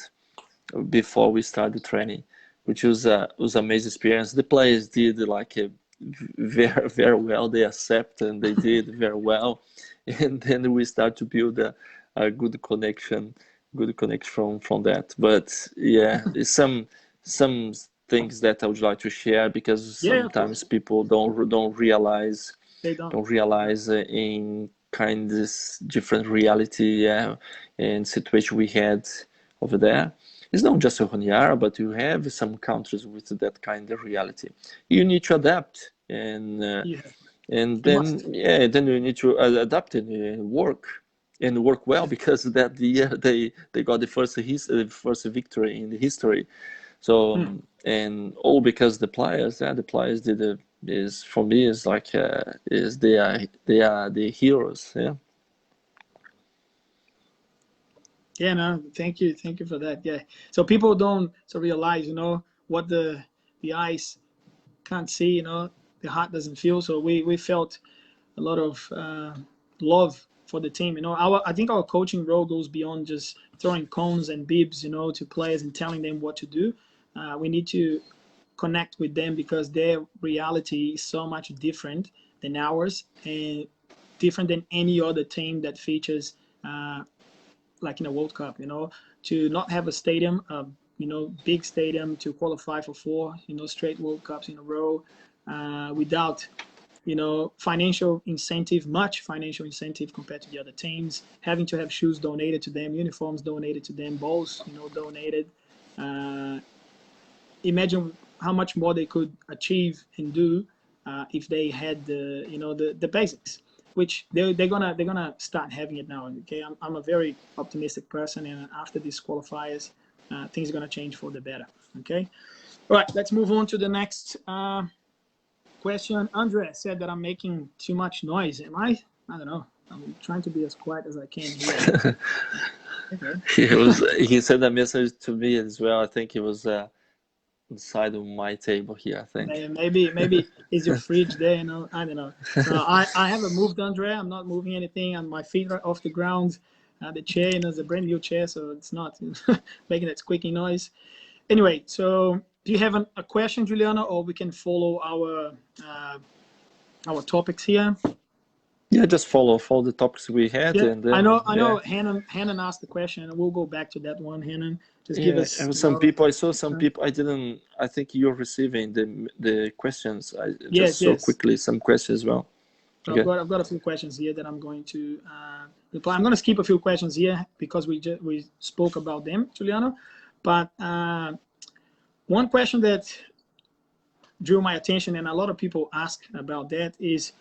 before we started training, which was amazing experience. The players did like a very well. They accepted and they did very well, and then we start to build a good connection from that. But yeah, some things that I would like to share, because sometimes people don't realize they don't. in kind of different reality, and situation we had over there. It's not just Honiara, but you have some countries with that kind of reality. You need to adapt, and then you need to adapt and work well, because that year they got the first victory in the history. So and all because the players did is, for me, is like is they are the heroes. Yeah, no, thank you for that. Yeah, so people don't realize, what the eyes can't see, the heart doesn't feel. So we felt a lot of love for the team. I think our coaching role goes beyond just throwing cones and bibs, to players and telling them what to do. We need to connect with them because their reality is so much different than ours, and different than any other team that features like in a World Cup. To not have a stadium, big stadium, to qualify for four, straight World Cups in a row, without much financial incentive compared to the other teams, having to have shoes donated to them, uniforms donated to them, balls, donated. Imagine how much more they could achieve and do if they had the basics, which they're gonna start having it now. Okay, I'm a very optimistic person, and after these qualifiers, things are gonna change for the better. Okay, all right, let's move on to the next question. Andre said that I'm making too much noise. Am I? I don't know. I'm trying to be as quiet as I can here. Okay. He sent a message to me as well. I think it was inside of my table here, I think. Maybe is your fridge there? I don't know. No, I haven't moved, Andre. I'm not moving anything, and my feet are off the ground. The chair, is a brand new chair, so it's not making that squeaking noise. Anyway, so do you have a question, Juliana, or we can follow our topics here? Yeah, just follow the topics we had. Yeah, and then, I know. Hannon asked the question, and we'll go back to that one. Hannon, just give us. Some people. I saw some people. I think you're receiving the questions. Just so quickly some questions as well. Okay. I've got a few questions here that I'm going to reply. I'm going to skip a few questions here because we spoke about them, Juliano. But one question that drew my attention, and a lot of people ask about that, is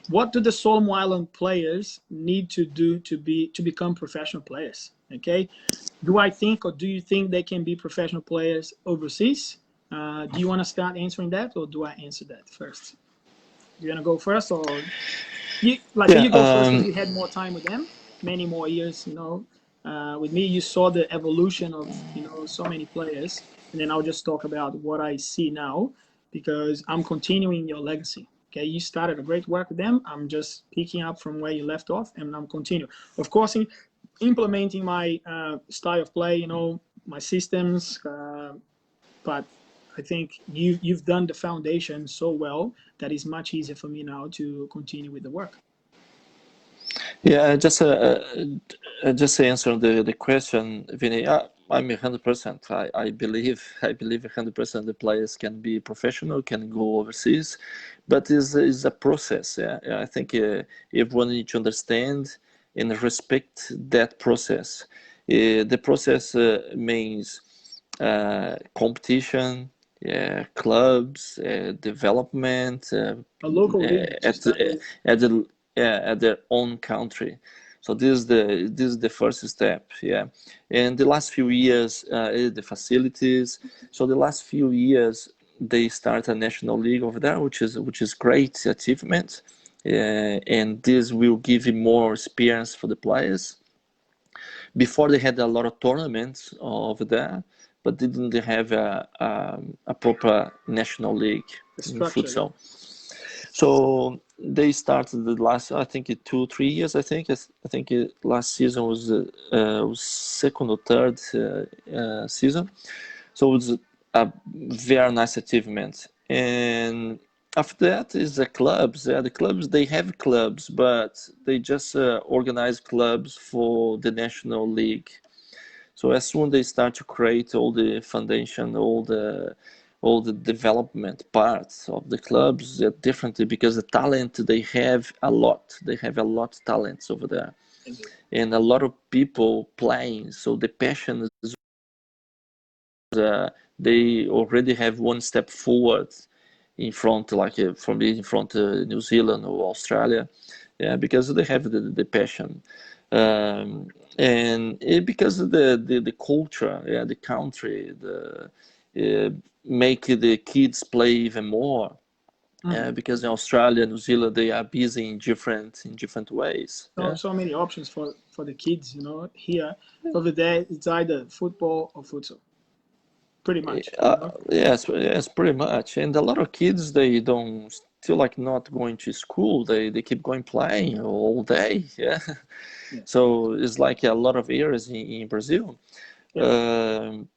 what do the Solomon Island players need to do to become professional players? Okay, do you think they can be professional players overseas? Do you want to start answering that, or do I answer that first? Do you want to go first, or you go first because you had more time with them, many more years, with me, you saw the evolution of, so many players. And then I'll just talk about what I see now, because I'm continuing your legacy. Okay, you started a great work with them. I'm just picking up from where you left off, and I'm continuing. Of course, implementing my style of play, my systems. But I think you've done the foundation so well that it's much easier for me now to continue with the work. Yeah, just to answer the question, Vinny. I'm 100%. I believe 100% the players can be professional, can go overseas, but is a process. Yeah, I think everyone needs to understand and respect that process. The process means competition, yeah, clubs, development, A local league to at start with. at the at their own country. So this is the first step, yeah. And the last few years, the facilities. So the last few years, they start a national league over there, which is great achievement, and this will give you more experience for the players. Before they had a lot of tournaments over there, but they didn't have a proper national league The in structure, yeah. futsal. So they started the last, I think, 2 3 years. I think last season was second or third season. So it was a very nice achievement. And after that is the clubs. Yeah, the clubs, they have clubs, but they just organize clubs for the national league. So as soon they start to create all the foundation, all the development parts of the clubs differently, because the talent they have a lot. They have a lot of talents over there, and a lot of people playing. So the passion is they already have one step forward in front, like from being in front of New Zealand or Australia, yeah, because they have the passion, and because of the culture, yeah, the country, the make the kids play even more. Because in Australia, New Zealand, they are busy in different ways. So Yeah. so many options for the kids, you know. Here, over there, it's either football or futsal, pretty much, you know. Yes, yes, pretty much. And a lot of kids, they don't still like not going to school. They keep going playing all day. Yeah. Yeah, So it's like a lot of areas in Brazil. yeah, Um,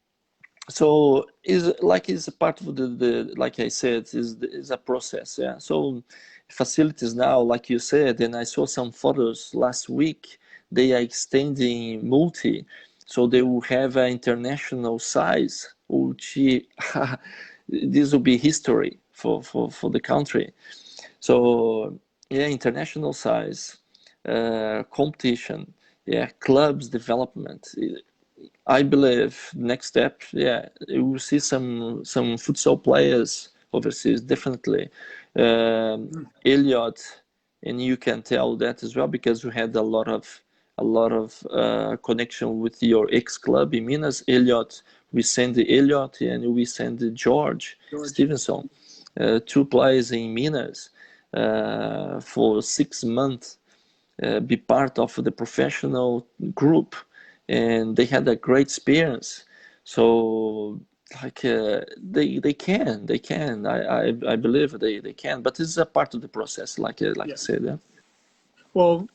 so is like it's a part of the like I said is a process. Yeah. So facilities now, like you said, and I saw some photos last week. They are extending multi, so they yeah. will have an international size, which this will be history for the country. So yeah, international size, competition, yeah, clubs development. I believe next step, yeah, you will see some futsal players overseas definitely. Mm. Elliot, and you can tell that as well because you had a lot of connection with your ex club in Minas. Elliot, we send Elliot and we send George George. Stevenson, two players in Minas for 6 months be part of the professional group, and they had a great experience. So like they can I believe they can, but it's a part of the process, like I Yeah. said. Yeah. Well,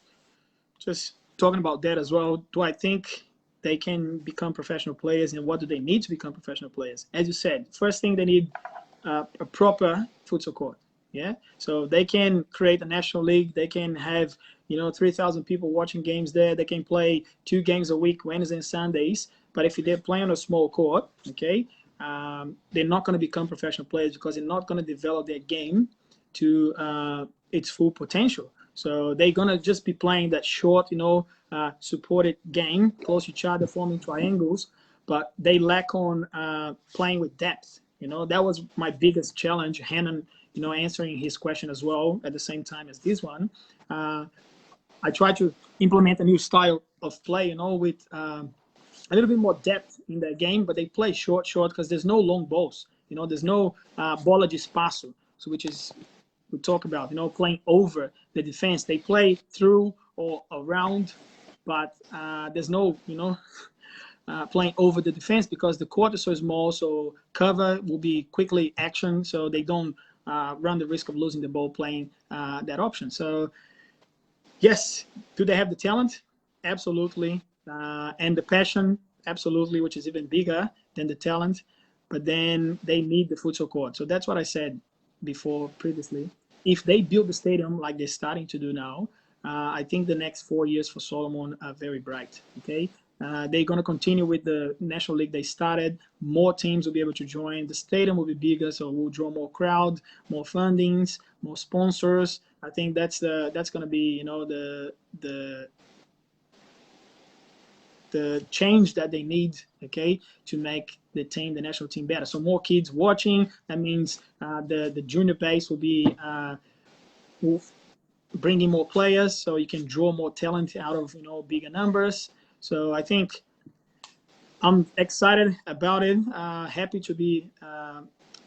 just talking about that as well. Do I think they can become professional players, and what do they need to become professional players? As you said, first thing they need a proper futsal court. Yeah, so they can create a national league. They can have 3,000 people watching games there. They can play 2 games a week, Wednesdays and Sundays. But if they're playing on a small court, okay, they're not going to become professional players because they're not going to develop their game to its full potential. So they're gonna just be playing that short, supported game, close to each other, forming triangles, but they lack on playing with depth. That was my biggest challenge. Hannon, answering his question as well at the same time as this one. I tried to implement a new style of play, with a little bit more depth in the game, but they play short, because there's no long balls. There's no bola de espaço, so which is we talk about, playing over the defense. They play through or around, but there's no, playing over the defense because the court is so small. So cover will be quickly action, so they don't run the risk of losing the ball playing that option. So yes, do they have the talent? Absolutely, and the passion, absolutely, which is even bigger than the talent. But then they need the futsal court. So that's what I said before previously. If they build the stadium like they're starting to do now, I think the next 4 years for Solomon are very bright. Okay, they're going to continue with the national league they started. More teams will be able to join. The stadium will be bigger, so we'll draw more crowd, more fundings, more sponsors. I think that's going to be the the change that they need, okay, to make the team, the national team, better. So more kids watching. That means the junior base will be will bring in more players, so you can draw more talent out of bigger numbers. So I think I'm excited about it. Happy to be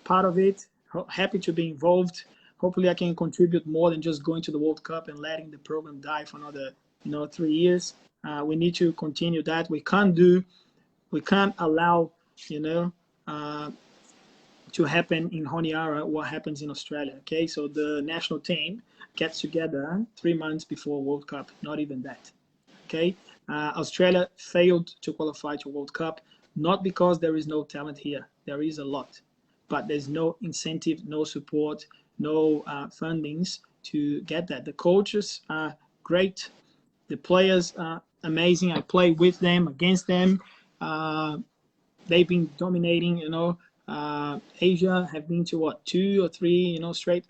part of it. Happy to be involved. Hopefully, I can contribute more than just going to the World Cup and letting the program die for another 3 years. We need to continue that. We can't allow to happen in Honiara what happens in Australia. Okay, so the national team gets together 3 months before World Cup. Not even that. Okay, Australia failed to qualify to World Cup, not because there is no talent here. There is a lot, but there's no incentive, no support, no fundings to get that. The coaches are great. The players are amazing. I play with them, against them. They've been dominating, Asia have been to what, 2 or 3, straight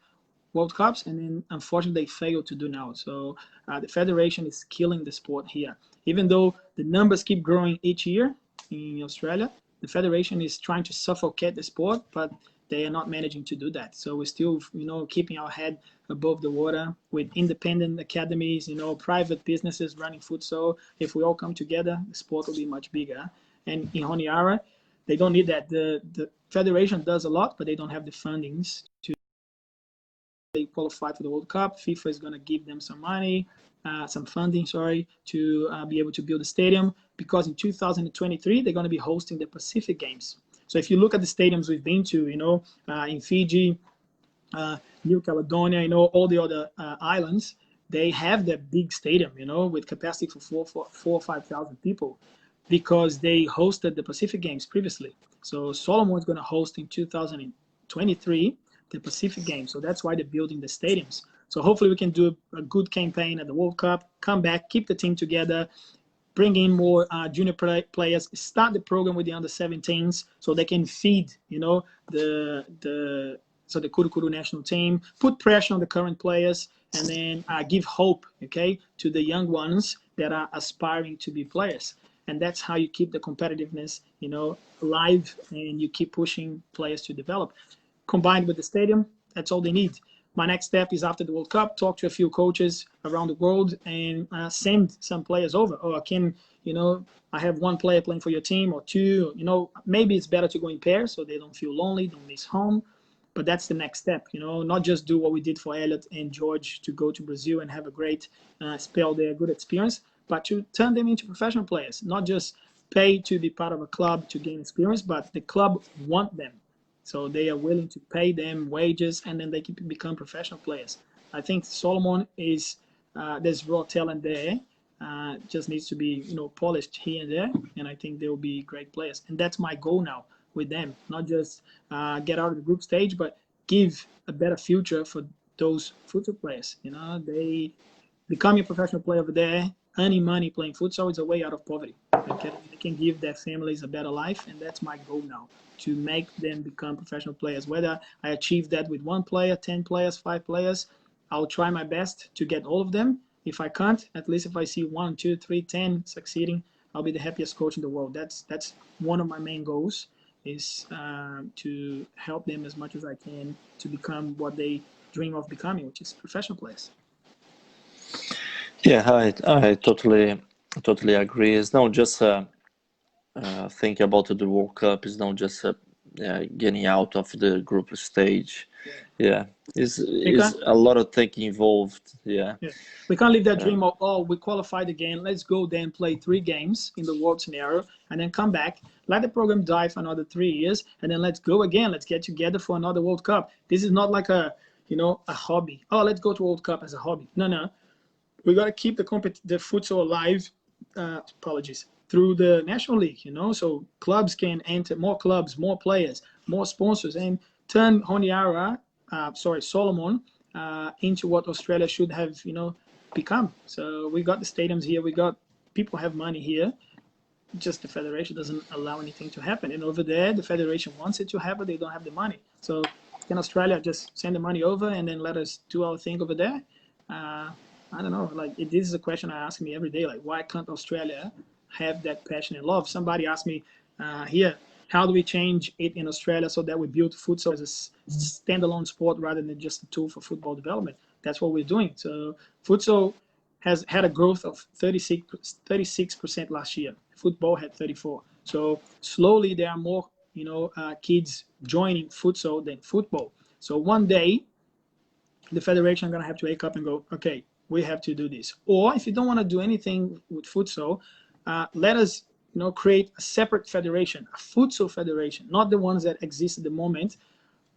World Cups, and then unfortunately they failed to do now. So the federation is killing the sport here. Even though the numbers keep growing each year in Australia, the federation is trying to suffocate the sport, but they are not managing to do that. So we're still, keeping our head above the water with independent academies, private businesses running futsal. If we all come together, the sport will be much bigger. And in Honiara, they don't need that. The federation does a lot, but they don't have the fundings to qualify for the World Cup. FIFA is going to give them some money, some funding, to be able to build a stadium, because in 2023 they're going to be hosting the Pacific Games. So if you look at the stadiums we've been to, in Fiji, New Caledonia, all the other islands, they have that big stadium, with capacity for 4 or 5,000 people, because they hosted the Pacific Games previously. So Solomon is going to host in 2023 the Pacific Games. So that's why they're building the stadiums. So hopefully we can do a good campaign at the World Cup, come back, keep the team together, bring in more junior players, start the program with the under-17s so they can feed, the Kurukuru national team, put pressure on the current players, and then give hope, okay, to the young ones that are aspiring to be players. And that's how you keep the competitiveness, alive, and you keep pushing players to develop. Combined with the stadium, that's all they need. My next step is, after the World Cup, talk to a few coaches around the world and send some players over. Or I can, I have one player playing for your team, or two. Maybe it's better to go in pairs so they don't feel lonely, don't miss home. But that's the next step, not just do what we did for Elliot and George, to go to Brazil and have a great spell there, good experience, but to turn them into professional players, not just pay to be part of a club to gain experience, but the club want them. So they are willing to pay them wages, and then they can become professional players. I think Solomon is, there's raw talent there, just needs to be, polished here and there, and I think they'll be great players. And that's my goal now with them, not just get out of the group stage, but give a better future for those futsal players. They becoming a professional player over there, earning money playing futsal is a way out of poverty. Okay, they can give their families a better life, and that's my goal now, to make them become professional players. Whether I achieve that with 1 player, 10 players, 5 players, I'll try my best to get all of them. If I can't, at least if I see 1, 2, 3, 10 succeeding, I'll be the happiest coach in the world. That's one of my main goals, is to help them as much as I can to become what they dream of becoming, which is professional players. Yeah, I totally agree. It's not just think about the World Cup. It's not just getting out of the group stage. Yeah, it's a lot of thinking involved. Yeah. We can't leave that dream of, we qualified again, let's go then play 3 games in the world scenario, and then come back, let the program die for another 3 years, and then let's go again. Let's get together for another World Cup. This is not like a hobby. Oh, let's go to World Cup as a hobby. No. We got to keep the futsal alive. Through the National League, so clubs can enter, more clubs, more players, more sponsors, and turn Solomon into what Australia should have, become. So we got the stadiums here, we got people have money here. Just the federation doesn't allow anything to happen, and over there the federation wants it to happen. They don't have the money. So can Australia just send the money over and then let us do our thing over there? I don't know. This is a question I ask me every day. Like, why can't Australia have that passion and love. Somebody asked me here, how do we change it in Australia so that we build futsal as a standalone sport rather than just a tool for football development? That's what we're doing. So futsal has had a growth of 36% last year. Football had 34. So slowly there are more, kids joining futsal than football. So one day the federation are going to have to wake up and go, okay, we have to do this. Or if you don't want to do anything with futsal, let us create a separate federation, a futsal federation, not the ones that exist at the moment.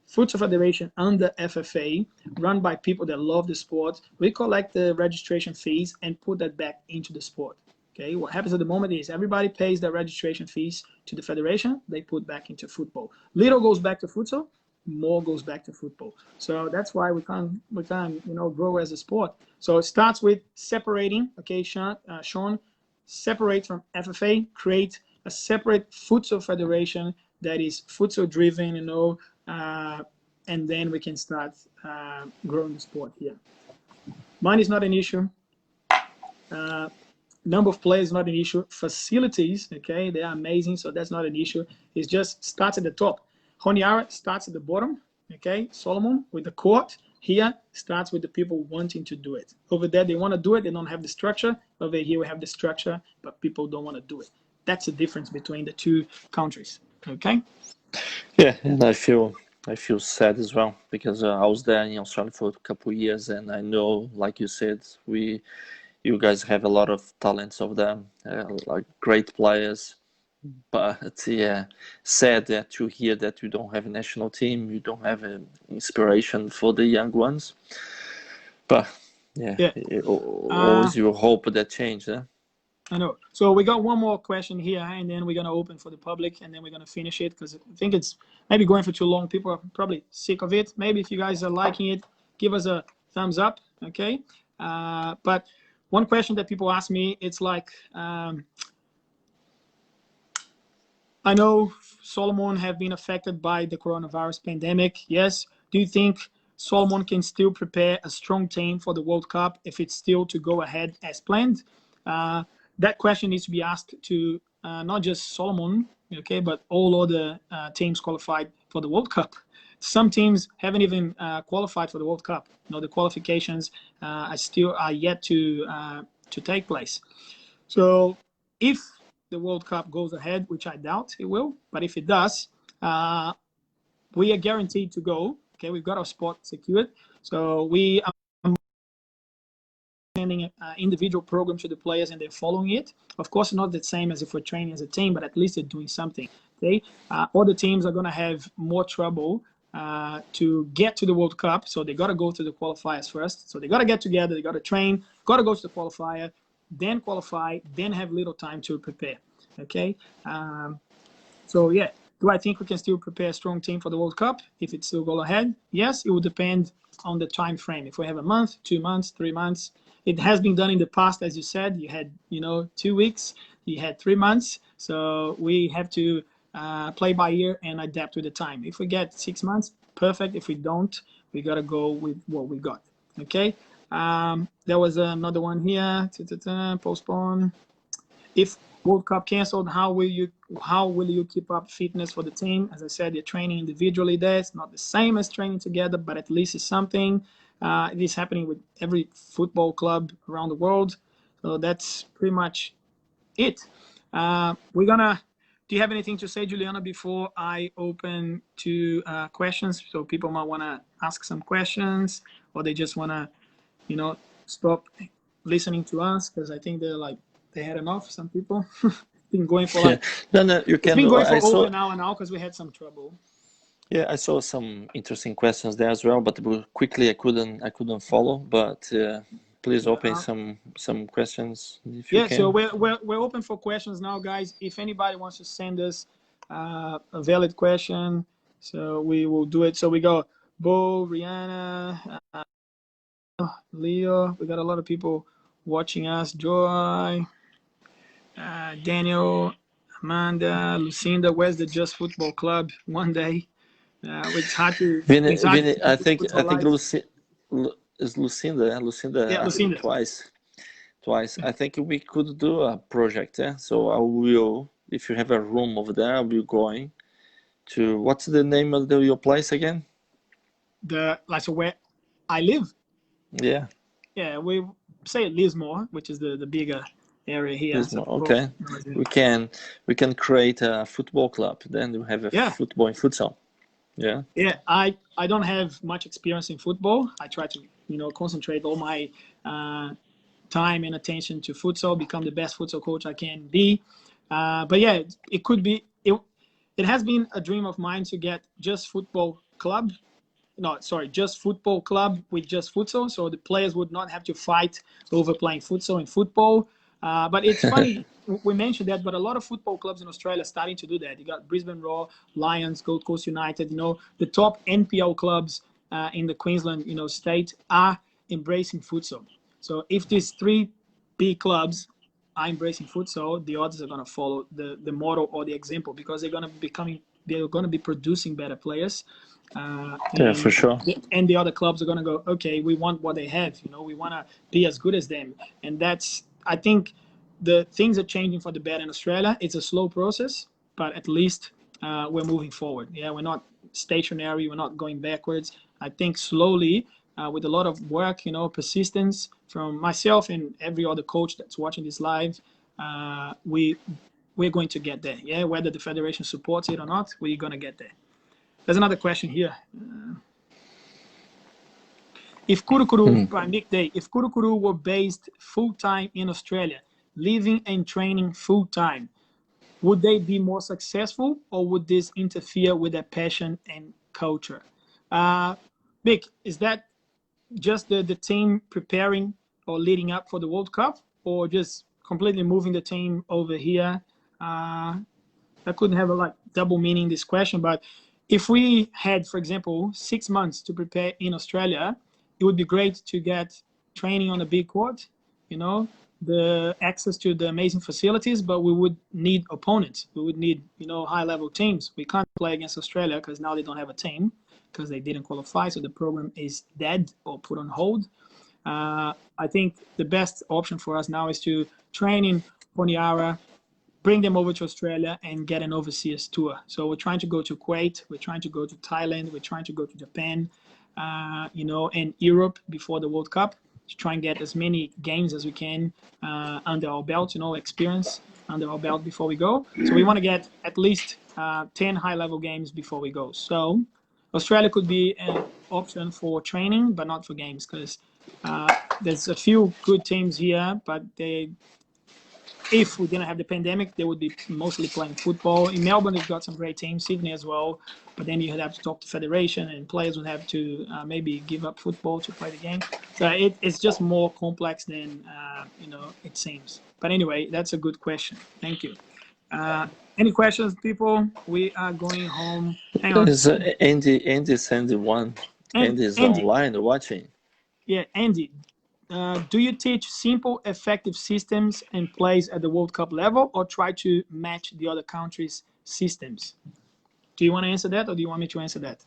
Futsal Federation under FFA, run by people that love the sport. We collect the registration fees and put that back into the sport. Okay, what happens at the moment is everybody pays their registration fees to the federation. They put back into football. Little goes back to futsal, more goes back to football. So that's why we can't grow as a sport. So it starts with separating. Okay, Sean, separate from FFA, create a separate futsal federation that is futsal driven, and then we can start growing the sport here. Money is not an issue. Number of players is not an issue. Facilities, okay, they are amazing, so that's not an issue. It just starts at the top. Honiara starts at the bottom, okay. Solomon with the court here starts with the people wanting to do it. Over there, they want to do it. They don't have the structure. Over here, we have the structure, but people don't want to do it. That's the difference between the two countries, okay. Yeah, and I feel sad as well because I was there in Australia for a couple of years, and I know, like you said, you guys have a lot of talents over there, like great players. But yeah, sad that to hear that you don't have a national team, you don't have an inspiration for the young ones. But yeah. Always you hope that change. I know. So we got one more question here, and then we're going to open for the public, and then we're going to finish it because I think it's maybe going for too long. People are probably sick of it. Maybe if you guys are liking it, give us a thumbs up, okay? But one question that people ask me, it's like, I know Solomon have been affected by the coronavirus pandemic. Yes. Do you think Solomon can still prepare a strong team for the World Cup if it's still to go ahead as planned? That question needs to be asked to not just Solomon, okay, but all other teams qualified for the World Cup. Some teams haven't even qualified for the World Cup. The qualifications are yet to take place. So if the World Cup goes ahead, which I doubt it will, but if it does, we are guaranteed to go. Okay, we've got our spot secured. So we are sending individual programs to the players and they're following it. Of course, not the same as if we're training as a team, but at least they're doing something. Okay, other teams are going to have more trouble to get to the World Cup, so they got to go to the qualifiers first. So they got to get together, they got to train, got to go to the qualifier, then qualify, then have little time to prepare. Okay, so yeah, do I think we can still prepare a strong team for the World Cup if it still go ahead? Yes, it will depend on the time frame. If we have a month, 2 months, 3 months, it has been done in the past, as you said. You had 2 weeks, you had 3 months, so we have to play by ear and adapt with the time. If we get 6 months, perfect. If we don't, we got to go with what we got. Okay. There was another one here. Postpone. If World Cup canceled, how will you keep up fitness for the team? As I said, you're training individually there. It's not the same as training together, but at least it's something. It is happening with every football club around the world. So that's pretty much it. Do you have anything to say, Juliana, before I open to questions? So people might want to ask some questions, or they just want to, stop listening to us because I think they had enough. Some people been going for no, you can. It's been going for over an hour now because we had some trouble. Yeah, I saw some interesting questions there as well, but quickly I couldn't follow. But please open some questions if you can. So we're open for questions now, guys. If anybody wants to send us a valid question, so we will do it. So we go Bo, Rihanna, Leo. We got a lot of people watching us. Joy, Daniel, Amanda, Lucinda. Where's the Just Football Club? One day. It's hard to. Vinny, I think is Lucinda. Lucinda. Yeah, Lucinda. Twice twice. I think we could do a project. Yeah. So I will, if you have a room over there, I'll be going to. What's the name of your place again? So where I live. Yeah. Yeah, we say Lismore, which is the bigger area here. So Okay. We can create a football club. Then we have a football and futsal. Yeah. Yeah, I don't have much experience in football. I try to concentrate all my time and attention to futsal, become the best futsal coach I can be. But yeah, it could be. It has been a dream of mine to get just football club. No, sorry, just football club with just futsal, so the players would not have to fight over playing futsal and football. But it's funny we mentioned that, but a lot of football clubs in Australia are starting to do that. You got Brisbane Roar, Lions, Gold Coast United. The top NPL clubs in the Queensland, state are embracing futsal. So if these three big clubs are embracing futsal, the others are going to follow the model or the example because they're going to be producing better players. Yeah, for sure. And the other clubs are going to go, okay, we want what they have. We want to be as good as them. And I think the things are changing for the better in Australia. It's a slow process, but at least we're moving forward. Yeah, we're not stationary. We're not going backwards. I think slowly, with a lot of work, persistence from myself and every other coach that's watching this live, we're going to get there. Yeah, whether the federation supports it or not, we're going to get there. There's another question here. If Kurukuru, by Nick Day, if Kurukuru were based full-time in Australia, living and training full-time, would they be more successful or would this interfere with their passion and culture? Vic, is that just the team preparing or leading up for the World Cup or just completely moving the team over here? I couldn't have a double meaning this question, but if we had, for example, 6 months to prepare in Australia, it would be great to get training on a big court, the access to the amazing facilities, but we would need opponents. We would need, high-level teams. We can't play against Australia because now they don't have a team because they didn't qualify, so the program is dead or put on hold. I think the best option for us now is to train in Honiara, bring them over to Australia and get an overseas tour. So we're trying to go to Kuwait, we're trying to go to Thailand, we're trying to go to Japan, and Europe before the World Cup to try and get as many games as we can under our belt, experience under our belt before we go. So we want to get at least 10 high-level games before we go. So Australia could be an option for training, but not for games because there's a few good teams here, but if we didn't have the pandemic, they would be mostly playing football. In Melbourne, they've got some great teams, Sydney as well. But then you'd have to talk to federation, and players would have to maybe give up football to play the game. So it's just more complex than it seems. But anyway, that's a good question. Thank you. Any questions, people? We are going home. Hang on. Andy sent one. Andy is online watching. Yeah, Andy. Do you teach simple, effective systems and plays at the World Cup level or try to match the other countries' systems? Do you want to answer that or do you want me to answer that?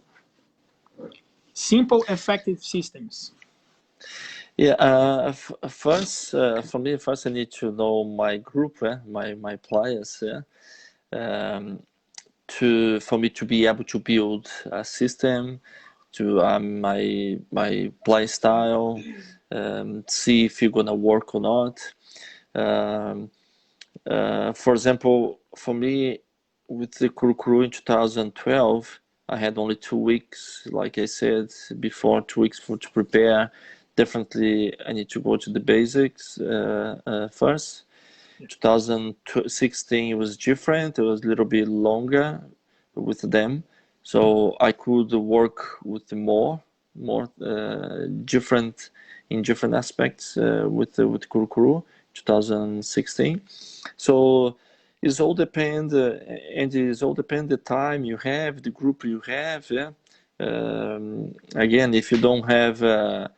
Simple, effective systems. Yeah, first, for me, first I need to know my group, my players, for me to be able to build a system, to my play style, see if you're gonna work or not. For example, for me, with the Kurukuru in 2012, I had only 2 weeks, like I said before, 2 weeks to prepare. Definitely, I need to go to the basics first. 2016 was different. It was a little bit longer with them, so I could work with more different in different aspects with Kurukuru 2016. So it's all depend, and it's all depend the time you have, the group you have. Yeah. Again, if you don't have a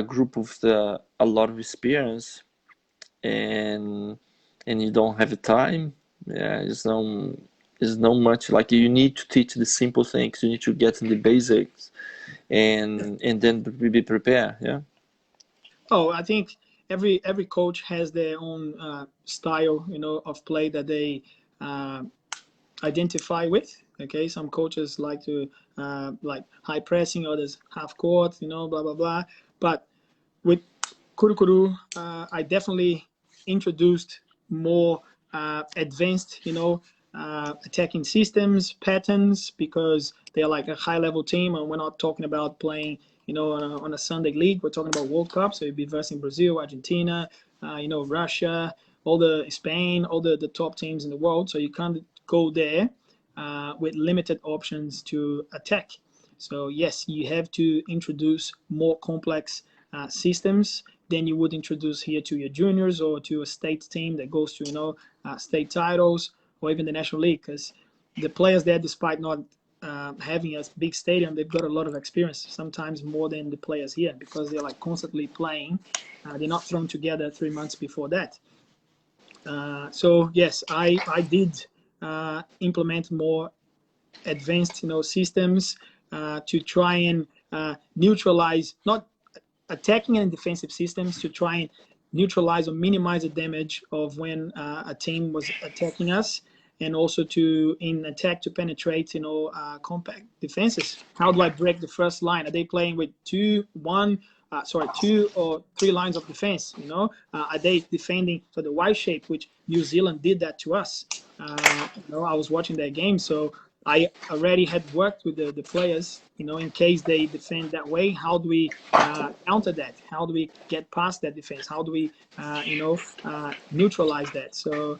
group with a lot of experience, and you don't have the time, it's not much. Like, you need to teach the simple things. You need to get in the basics, and then be prepared. Yeah. Oh, I think every coach has their own style, of play that they identify with. Okay, some coaches like to like high pressing, others half court, blah blah blah. But with Kurukuru, I definitely introduced more advanced, attacking systems, patterns, because they're like a high-level team, and we're not talking about playing, on a Sunday league. We're talking about World Cup, so you'd be versing Brazil, Argentina, Russia, all the Spain, all the top teams in the world. So you can't go there with limited options to attack. So yes, you have to introduce more complex systems than you would introduce here to your juniors or to a state team that goes to state titles or even the national league, because the players there, despite not having a big stadium, they've got a lot of experience, sometimes more than the players here, because they're like constantly playing. They're not thrown together 3 months before that. So yes, I did implement more advanced systems to try and neutralize, not attacking and defensive systems, to try and neutralize or minimize the damage of when a team was attacking us, and also to in attack to penetrate compact defenses. How do I break the first line? Are they playing with two or three lines of defense? Are they defending so the Y shape, which New Zealand did that to us? I was watching that game, so I already had worked with the players, in case they defend that way. How do we counter that? How do we get past that defense? How do we, neutralize that? So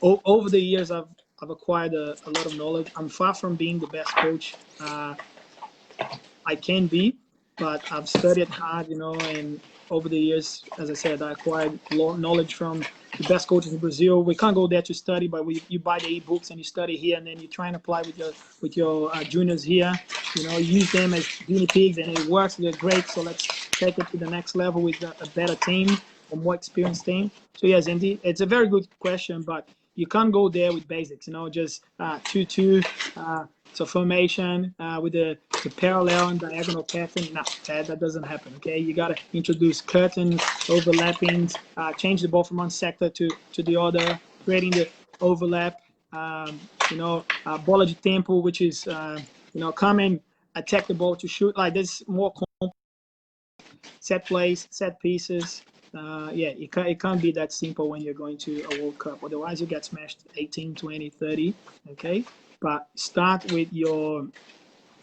over the years, I've acquired a lot of knowledge. I'm far from being the best coach I can be, but I've studied hard, and over the years, as I said, I acquired knowledge from the best coaches in Brazil. We can't go there to study, but you buy the e-books and you study here, and then you try and apply with your juniors here. Use them as guinea pigs, and it works. They're great. So let's take it to the next level with a better team, a more experienced team. So yes, indeed, it's a very good question, but you can't go there with basics. Just 2-2. So formation with the parallel and diagonal pattern, no, that doesn't happen. Okay, you got to introduce curtains, overlappings, change the ball from one sector to the other, creating the overlap. Bola de tempo, which is come and attack the ball to shoot. Like there's more set plays, set pieces. It can't be that simple when you're going to a World Cup. Otherwise, you get smashed 18, 20, 30. Okay. But start with your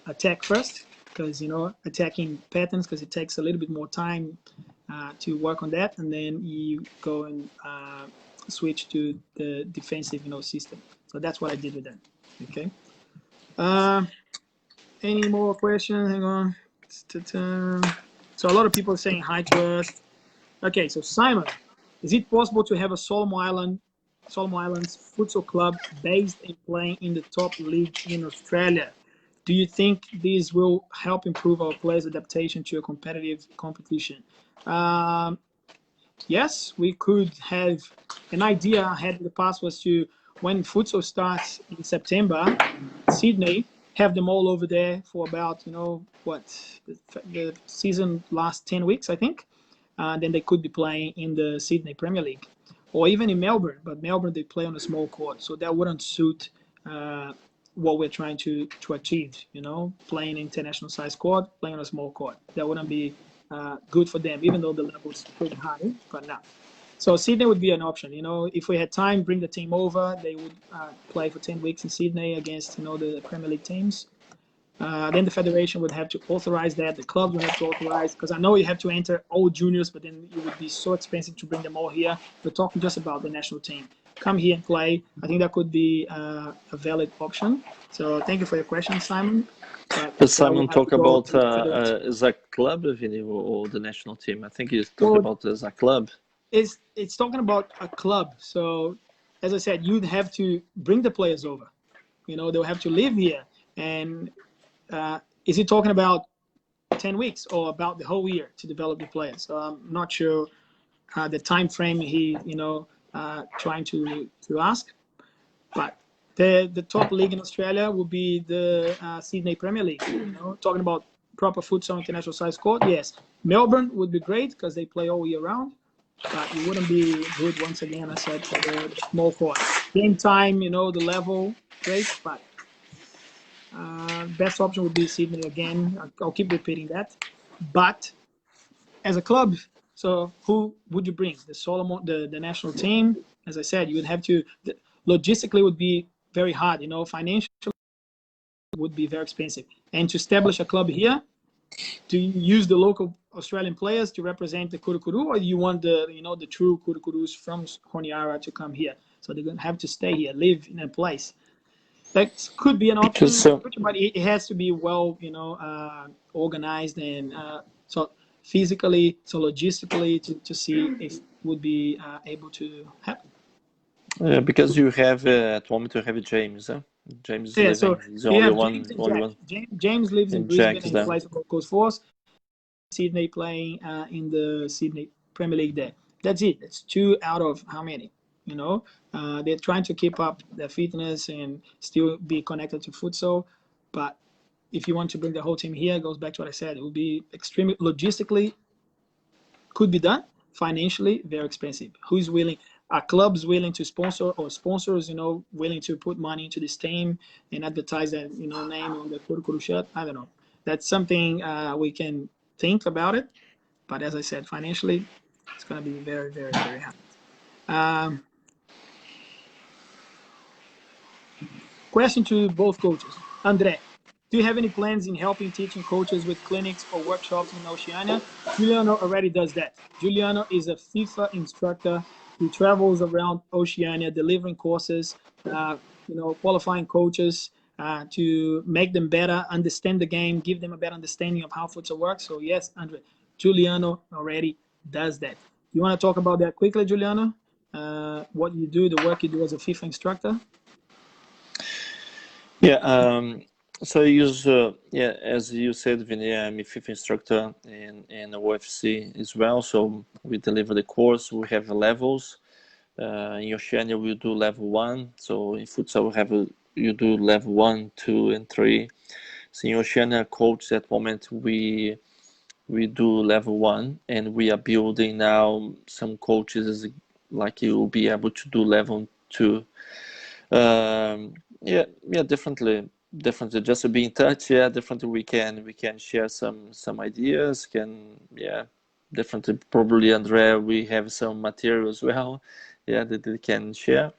attack first, because attacking patterns, because it takes a little bit more time to work on that, and then you go and switch to the defensive system. So that's what I did with that. Okay. Any more questions? Hang on. So a lot of people are saying hi to us. Okay, so Simon, is it possible to have a Solomon Islands futsal club based and playing in the top league in Australia? Do you think this will help improve our players' adaptation to a competitive competition? Yes, we could have. An idea I had in the past was to, when futsal starts in September, Sydney, have them all over there for about, the season lasts 10 weeks, I think. Then they could be playing in the Sydney Premier League, or even in Melbourne. But Melbourne, they play on a small court, so that wouldn't suit what we're trying to achieve. Playing international size court, playing on a small court, that wouldn't be good for them, even though the level's pretty high. But now, so Sydney would be an option. If we had time, bring the team over. They would play for 10 weeks in Sydney against the Premier League teams. Then the federation would have to authorize that. The clubs would have to authorize, because I know you have to enter all juniors, but then it would be so expensive to bring them all here. We're talking just about the national team. Come here and play. I think that could be a valid option. So thank you for your question, Simon. But Simon talk about as a club, Vinny, or the national team? I think he's talking about as a club. It's talking about a club. So as I said, you'd have to bring the players over. They'll have to live here. And is he talking about 10 weeks or about the whole year to develop the players? So I'm not sure the time frame he trying to ask. But the top league in Australia will be the Sydney Premier League. Talking about proper futsal international size court. Yes, Melbourne would be great because they play all year round. but it wouldn't be good, once again, I said, for the small court. Game time, the level, great, but best option would be Sydney again. I'll keep repeating that. But as a club, so who would you bring? The Solomon, the national team? As I said, you would have to, logistically would be very hard, financially would be very expensive. And to establish a club here, do you use the local Australian players to represent the Kurukuru, or do you want the true Kurukurus from Honiara to come here? So they're going to have to stay here, live in a place. That could be an option, but it has to be well, organized and so physically, so logistically to see if it would be able to happen. Because you have at the moment you have James. James is living. So he's only one. James lives in Brisbane and plays for Gold Coast Force. Sydney playing in the Sydney Premier League there. That's it. That's 2 out of how many? They're trying to keep up their fitness and still be connected to futsal. But if you want to bring the whole team here, it goes back to what I said. It would be extremely logistically could be done. Financially, very expensive. Who's willing? Are clubs willing to sponsor, or sponsors, willing to put money into this team and advertise that, name on the Kurukuru shirt? I don't know. That's something we can think about it. But as I said, financially, it's going to be very, very, very hard. Question to both coaches. Andre, do you have any plans in helping teaching coaches with clinics or workshops in Oceania? Juliano already does that. Juliano is a FIFA instructor. He travels around Oceania delivering courses, qualifying coaches to make them better, understand the game, give them a better understanding of how futsal works. So yes, Andre, Juliano already does that. You want to talk about that quickly, Juliano? What you do, the work you do as a FIFA instructor? Yeah. So I use, as you said, Vinny, I'm a FIFA instructor in OFC as well. So we deliver the course. We have levels. In Oceania, we do level 1. So in futsal, you do level 1, 2, and 3. So in Oceania, coach at the moment, we do level 1, and we are building now some coaches like you will be able to do level 2. Differently just to be in touch. Differently we can share some ideas, differently probably Andrea, we have some material as well that they can share.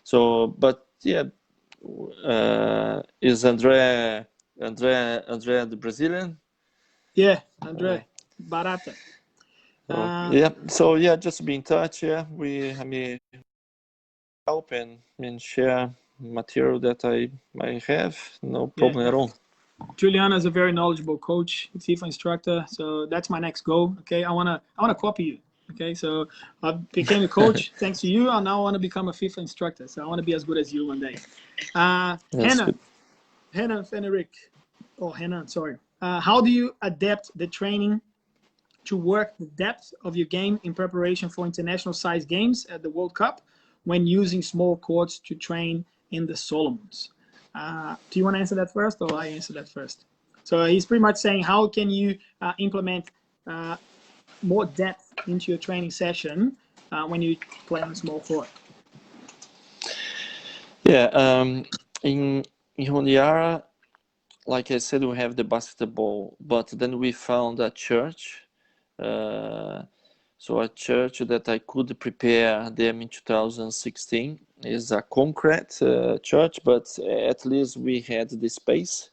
So but is Andrea the Brazilian? Andrea Barata. So just be in touch. I mean, help and share material that I have, no problem at all. Juliana is a very knowledgeable coach, FIFA instructor. So that's my next goal. Okay, I wanna copy you. Okay, so I became a coach thanks to you, and now I want to become a FIFA instructor. So I want to be as good as you one day. Hannah Fenerick, Hannah, sorry. How do you adapt the training to work the depth of your game in preparation for international size games at the World Cup when using small courts to train in the Solomons? Do you want to answer that first, or I answer that first? So he's pretty much saying, how can you implement more depth into your training session when you play on a small court? In Honiara, like I said, we have the basketball, but then we found a church. So a church that I could prepare them in 2016 is a concrete church, but at least we had the space.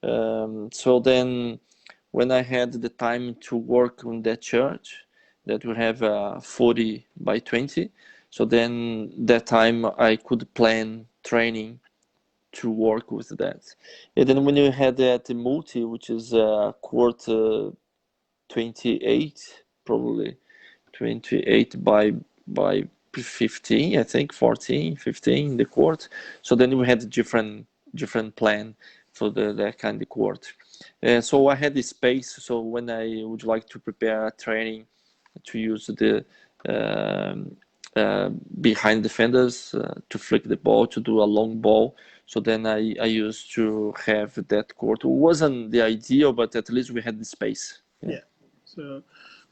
So then when I had the time to work on that church, that we have 40 by 20, so then that time I could plan training to work with that. And then when you had that multi, which is court 28, probably 28 by 15, I think 14, 15 the court. So then we had a different plan for that kind of court. So I had the space. So when I would like to prepare a training to use the behind defenders to flick the ball, to do a long ball. So then I used to have that court. It wasn't the ideal, but at least we had the space. So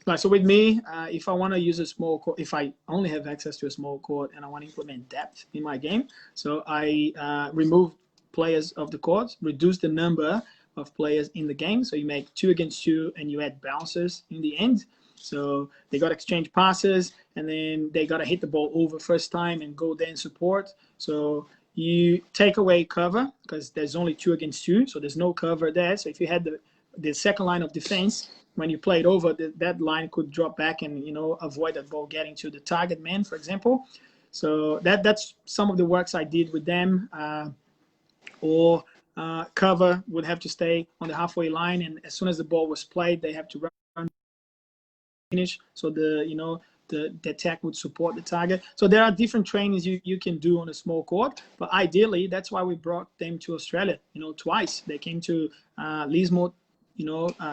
Like, so with me, if I want to use a small court, if I only have access to a small court and I want to implement depth in my game, so I remove players of the court, reduce the number of players in the game. So you make 2 against 2 and you add bouncers in the end. So they got to exchange passes and then they got to hit the ball over first time and go there and support. So you take away cover because there's only 2 against 2. So there's no cover there. So if you had the second line of defense, when you play it over, that line could drop back and, you know, avoid that ball getting to the target man, for example. So that's some of the works I did with them. Or cover would have to stay on the halfway line, and as soon as the ball was played, they have to run finish. So the attack would support the target. So there are different trainings you can do on a small court, but ideally that's why we brought them to Australia. You know, twice they came to Lismore,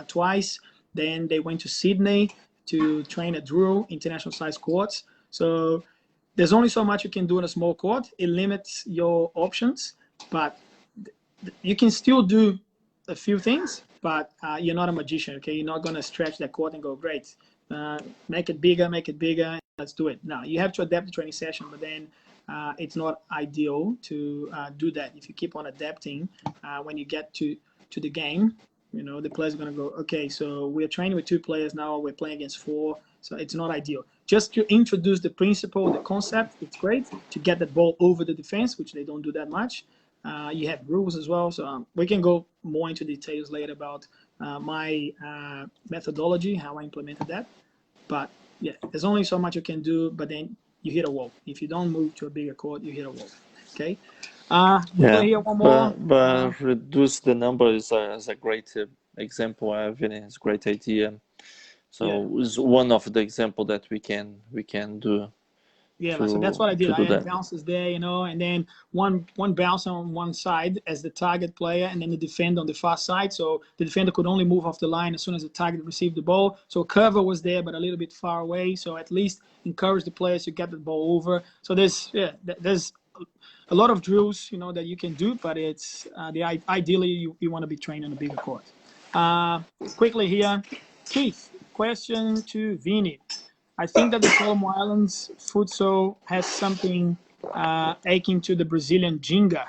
twice. Then they went to Sydney to train at Drew international size courts. So there's only so much you can do in a small court. It limits your options, but you can still do a few things, but you're not a magician, okay? You're not going to stretch that court and go, great, make it bigger, let's do it. No, you have to adapt the training session, but then it's not ideal to do that. If you keep on adapting, when you get to the game, you know, the player's going to go, okay, so we're training with 2 players now, we're playing against 4, so it's not ideal. Just to introduce the principle, the concept, it's great to get that ball over the defense, which they don't do that much. You have rules as well, so we can go more into details later about my methodology, how I implemented that. But yeah, there's only so much you can do, but then you hit a wall. If you don't move to a bigger court, you hit a wall. Okay. We got here one more. But reduce the number is a great example. I think it's a great idea. So it's one of the example that we can do. Yeah, so that's what I did. I had bounces there, you know, and then one bounce on one side as the target player, and then the defender on the far side. So the defender could only move off the line as soon as the target received the ball. So cover was there, but a little bit far away. So at least encourage the players to get the ball over. So there's a lot of drills, you know, that you can do, but it's ideally you want to be trained on a bigger court. Quickly here, Keith, question to Vinny. I think that the Solomon Islands futsal has something akin to the Brazilian ginga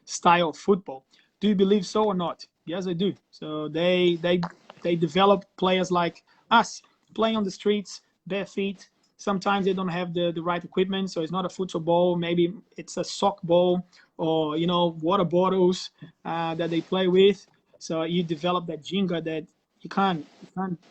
style of football. Do you believe so or not? Yes, I do. So they develop players like us playing on the streets, bare feet. Sometimes they don't have the right equipment, so it's not a futsal ball. Maybe it's a sock ball or, you know, water bottles that they play with. So you develop that ginga that you can't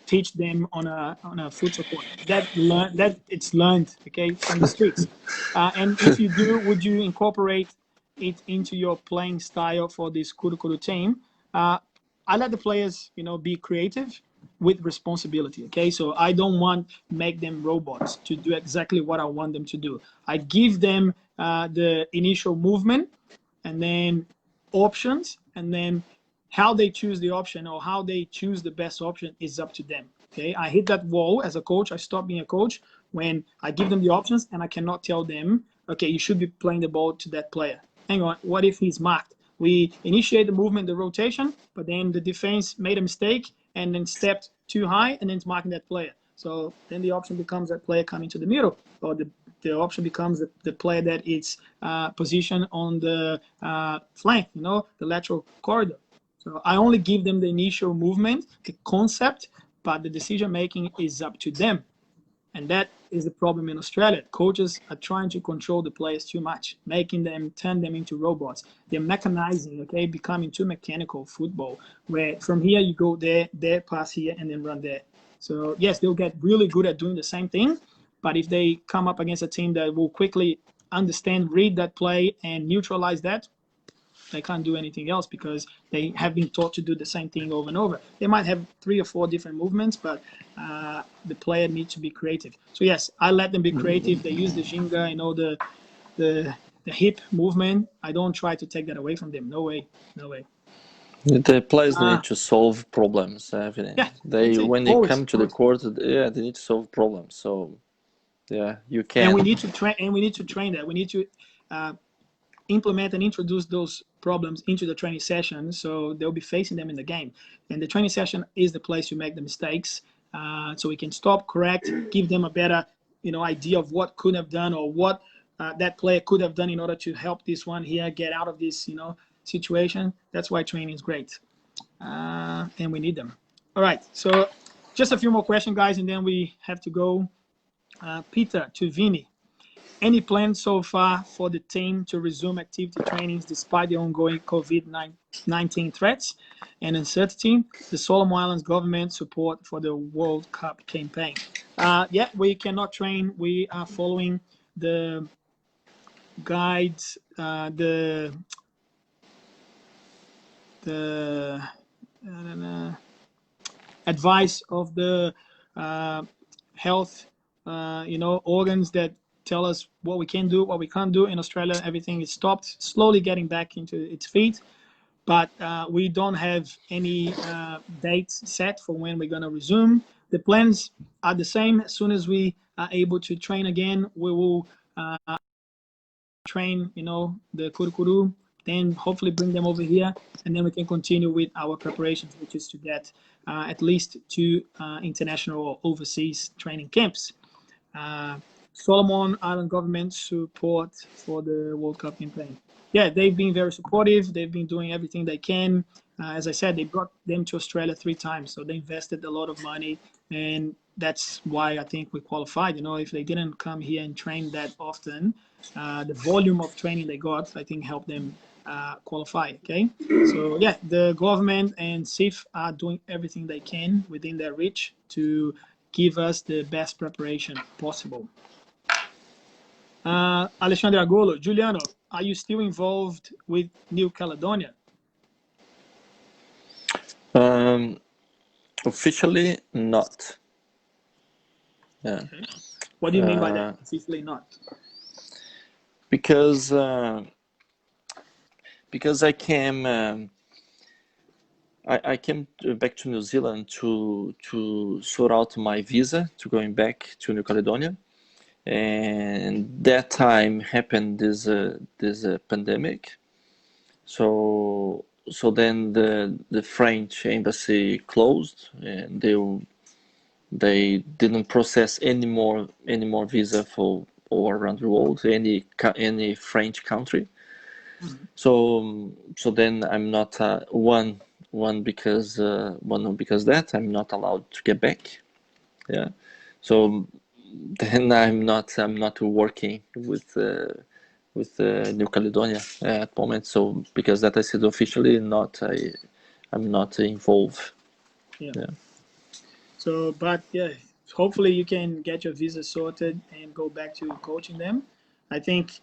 teach them on a futsal court. That it's learned, okay, from the streets. And if you do, would you incorporate it into your playing style for this Kuru team? I let the players, you know, be creative with responsibility. Okay, so I don't want make them robots to do exactly what I want them to do. I give them the initial movement and then options, and then how they choose the option or how they choose the best option is up to them. Okay, I hit that wall as a coach. I stop being a coach when I give them the options and I cannot tell them, okay, you should be playing the ball to that player. Hang on, what if he's marked? We initiate the movement, the rotation, but then the defense made a mistake and then stepped too high and then it's marking that player. So then the option becomes that player coming to the middle, or the option becomes the player that is positioned on the flank, you know, the lateral corridor. So I only give them the initial movement, the concept, but the decision making is up to them. And that is the problem in Australia. Coaches are trying to control the players too much, turn them into robots. They're mechanizing, okay, becoming too mechanical football, where from here you go there, pass here, and then run there. So yes, they'll get really good at doing the same thing, but if they come up against a team that will quickly understand, read that play, and neutralize that, they can't do anything else because they have been taught to do the same thing over and over. They might have 3 or 4 different movements, but the player needs to be creative. So yes, I let them be creative. They use the ginga, you know, the hip movement. I don't try to take that away from them. No way. The players need to solve problems. Yeah, when they come to the court, they need to solve problems. So yeah, you can. And we need to train. And we need to train that. We need to implement and introduce those problems into the training session, so they'll be facing them in the game. And the training session is the place you make the mistakes. so we can stop, correct, give them a better, idea of what could have done or what that player could have done in order to help this one here get out of this, situation. That's why training is great, and we need them. All right, so just a few more questions, guys, and then we have to go. Peter to Vini. Any plans so far for the team to resume activity trainings despite the ongoing COVID-19 threats and uncertainty? The Solomon Islands government support for the World Cup campaign. Yeah, we cannot train. We are following the guides, the advice of the health, organs that tell us what we can do, what we can't do. In Australia, everything is stopped, slowly getting back into its feet. But we don't have any dates set for when we're going to resume. The plans are the same. As soon as we are able to train again, we will train, the Kurukuru, then hopefully bring them over here, and then we can continue with our preparations, which is to get at least 2 international or overseas training camps. Solomon Island government support for the World Cup campaign. Yeah, they've been very supportive. They've been doing everything they can. As I said, they brought them to Australia 3 times, so they invested a lot of money, and that's why I think we qualified. If they didn't come here and train that often, the volume of training they got, I think, helped them qualify. Okay, so yeah, the government and SIF are doing everything they can within their reach to give us the best preparation possible. Alexandre Agolo, Juliano, are you still involved with New Caledonia? Officially not. Yeah. Okay. What do you mean by that? Officially not? Because I came I came back to New Zealand to sort out my visa to going back to New Caledonia, and that time happened this pandemic. So then the French embassy closed, and they didn't process any more visa for all around the world, any French country. Mhm. So then I'm not because that I'm not allowed to get back. Yeah. So then I'm not working with New Caledonia at the moment. So because that I said officially I'm not involved. Yeah. So, but yeah, hopefully you can get your visa sorted and go back to coaching them. I think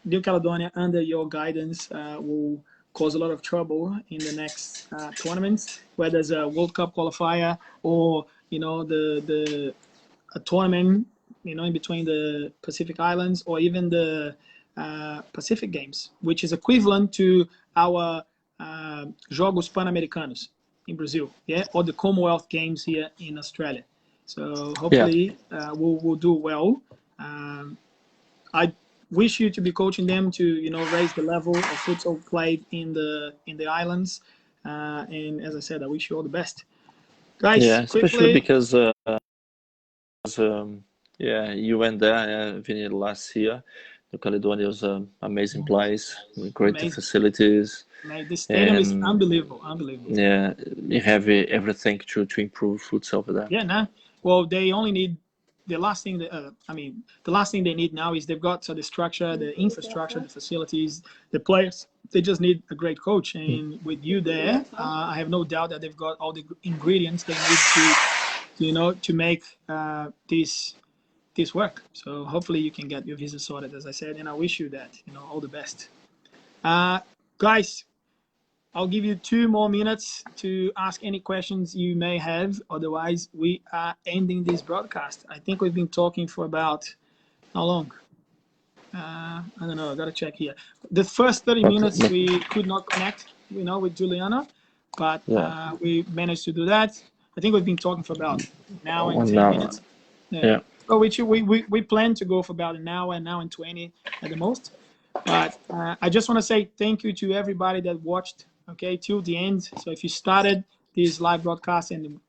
New Caledonia, under your guidance, will cause a lot of trouble in the next tournaments, whether it's a World Cup qualifier or a tournament, in between the Pacific Islands, or even the Pacific Games, which is equivalent to our Jogos Pan-Americanos in Brazil, yeah, or the Commonwealth Games here in Australia. So hopefully we'll do well. I wish you to be coaching them to raise the level of futsal played in the islands, and as I said, I wish you all the best, guys. Yeah, especially Quickly, because you went there, Vinny, last year. New Caledonia was an amazing place, with great amazing. facilities. Mate, this stadium is And unbelievable. yeah, you have everything to improve futsal over there. Yeah, nah. Well, they only need the last thing that the last thing they need now is they've got the structure, the infrastructure, the facilities, the players. They just need a great coach, and with you there, I have no doubt that they've got all the ingredients they need to make this work. So hopefully you can get your visa sorted, as I said, and I wish you that. All the best, guys. I'll give you 2 more minutes to ask any questions you may have. Otherwise, we are ending this broadcast. I think we've been talking for about how long? I don't know. I got to check here. The first 30 minutes we could not connect, with Juliana, but we managed to do that. I think we've been talking for about an hour and 10 minutes. Yeah. So we plan to go for about an hour and 20 at the most. But I just want to say thank you to everybody that watched, till the end. So if you started this live broadcast and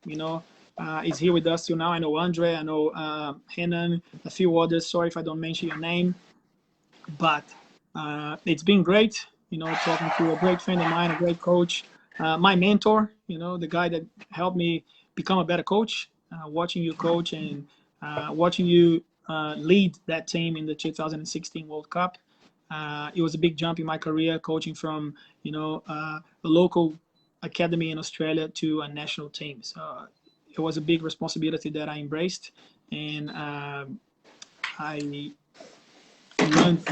is here with us till now. I know Andre, I know Henan, a few others. Sorry if I don't mention your name, but it's been great, talking to a great friend of mine, a great coach, my mentor, the guy that helped me become a better coach, watching you coach and watching you lead that team in the 2016 World Cup. It was a big jump in my career, coaching from, a local academy in Australia to a national team. So it was a big responsibility that I embraced, and I learned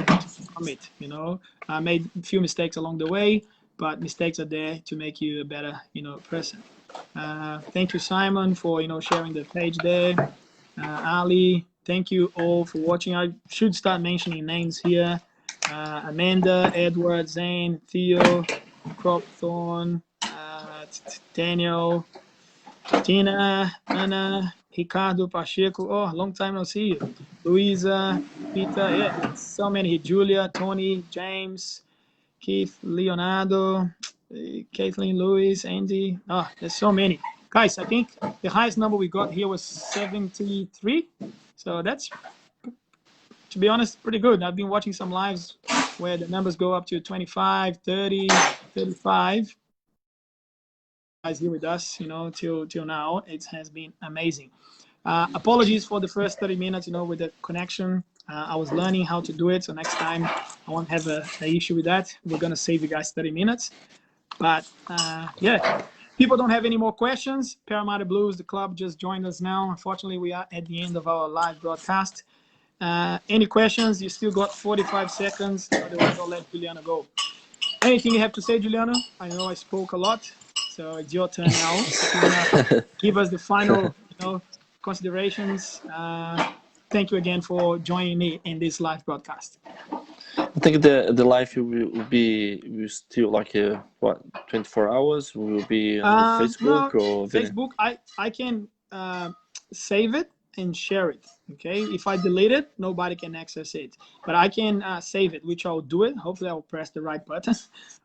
from it. I made a few mistakes along the way, but mistakes are there to make you a better, person. Thank you, Simon, for sharing the page there. Ali, thank you all for watching. I should start mentioning names here. Amanda, Edward, Zane, Theo, Cropthorne, Daniel, Tina, Anna, Ricardo, Pacheco. Oh, long time no see you. Luisa, Peter, yeah, so many. Julia, Tony, James, Keith, Leonardo, Kathleen, Lewis, Andy. Oh, there's so many. Guys, I think the highest number we got here was 73. So that's, to be honest, pretty good. I've been watching some lives where the numbers go up to 25, 30, 35. Guys here with us, till now. It has been amazing. Apologies for the first 30 minutes, with the connection. I was learning how to do it, so next time I won't have an issue with that. We're going to save you guys 30 minutes. But yeah, people don't have any more questions. Parramatta Blues, the club, just joined us now. Unfortunately, we are at the end of our live broadcast. Any questions? You still got 45 seconds. Otherwise, I'll let Juliano go. Anything you have to say, Juliano? I know I spoke a lot, so it's your turn now. Give us the final, considerations. Thank you again for joining me in this live broadcast. I think the live will still like 24 hours. Will be on Facebook or Facebook. I can save it and share it. Okay, if I delete it, nobody can access it. But I can save it, which I'll do it. Hopefully, I'll press the right button.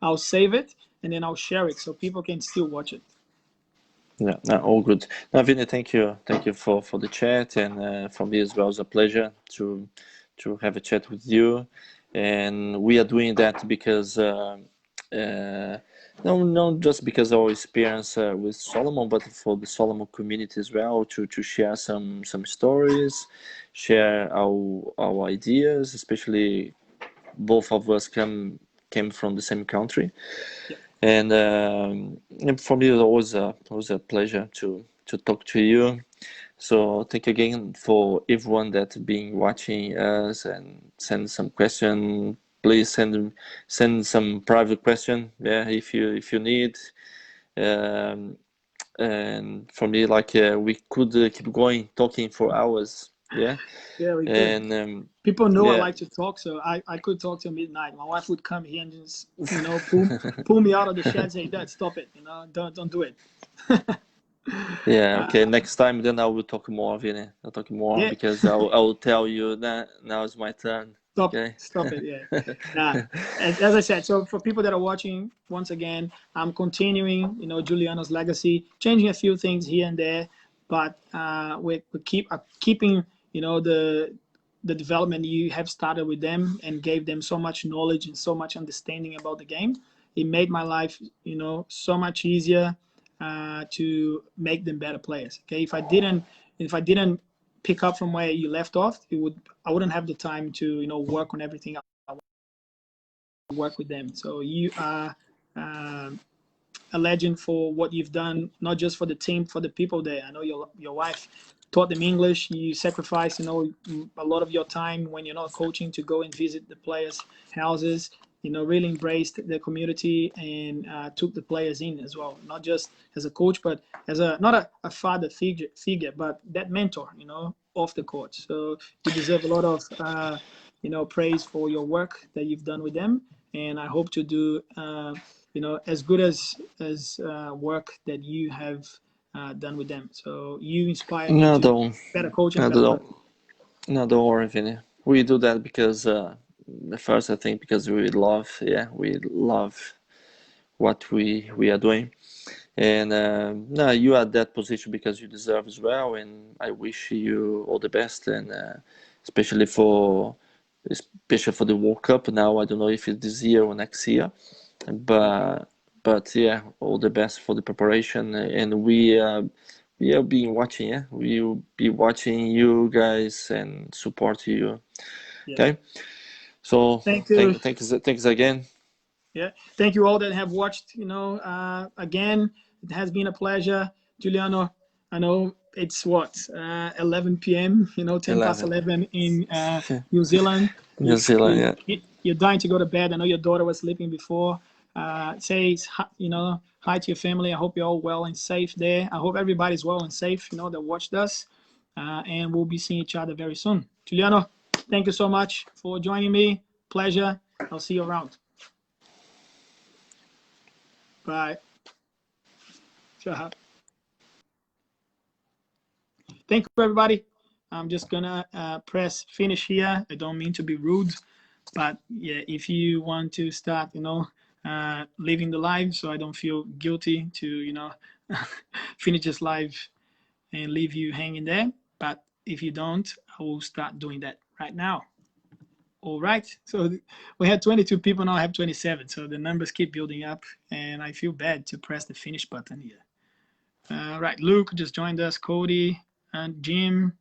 I'll save it and then I'll share it so people can still watch it. Yeah, no, all good. Now, Vinny, thank you for the chat, and for me as well, it's a pleasure to have a chat with you. And we are doing that because not just because of our experience with Solomon, but for the Solomon community as well, to share some stories, share our ideas, especially both of us came from the same country. Yeah. And for me, it was a pleasure to talk to you. So thank you again for everyone that's been watching us, and send some question. Please send some private question, yeah, if you need. And for me, like we could keep going talking for hours. Yeah. Yeah, we could. And people know I like to talk, so I could talk till midnight. My wife would come here and just pull me out of the shed and say, "Dad, stop it! Don't do it." Yeah. Okay. Next time, then I will talk more, Vinny. I'll talk more because I will tell you that now it's my turn. Stop it. Yeah. As I said, so for people that are watching, once again, I'm continuing, Juliano's legacy, changing a few things here and there, but we keeping, the development you have started with them and gave them so much knowledge and so much understanding about the game. It made my life, so much easier to make them better players. Okay, if I didn't pick up from where you left off, I wouldn't have the time to work on everything. I work with them. So you are a legend for what you've done, not just for the team, for the people there. I know your wife taught them English. You sacrifice, a lot of your time when you're not coaching to go and visit the players' houses. Really embraced the community and took the players in as well, not just as a coach, but as not a father figure, but that mentor, off the court. So you deserve a lot of, praise for your work that you've done with them. And I hope to do, as good as work that you have done with them. So you inspire me to better coach and better work. No, don't worry, Vinny. We do that because first, I think because we love what we are doing, And no, you are at that position because you deserve as well. And I wish you all the best, and especially for the World Cup. Now I don't know if it's this year or next year, but yeah, all the best for the preparation. And we have been watching. Yeah, we will be watching you guys and support you. Yeah. Okay, so Thank you. thanks again. Yeah. Thank you all that have watched. Again, it has been a pleasure, Giuliano. I know it's what 11 p.m. 10 past 11. 11 in New Zealand. New Zealand. You, Yeah. you're dying to go to bed. I know your daughter was sleeping before. Say hi to your family. I hope you're all well and safe there. I hope everybody's well and safe. That watched us, and we'll be seeing each other very soon. Giuliano, thank you so much for joining me. Pleasure. I'll see you around. Bye. Ciao. Thank you, everybody. I'm just gonna press finish here. I don't mean to be rude, but yeah, if you want to start, leaving the live, so I don't feel guilty to, finish this live and leave you hanging there. But if you don't, I will start doing that right now. All right. So we had 22 people, now I have 27. So the numbers keep building up, and I feel bad to press the finish button here. Right, Luke just joined us, Cody, and Jim,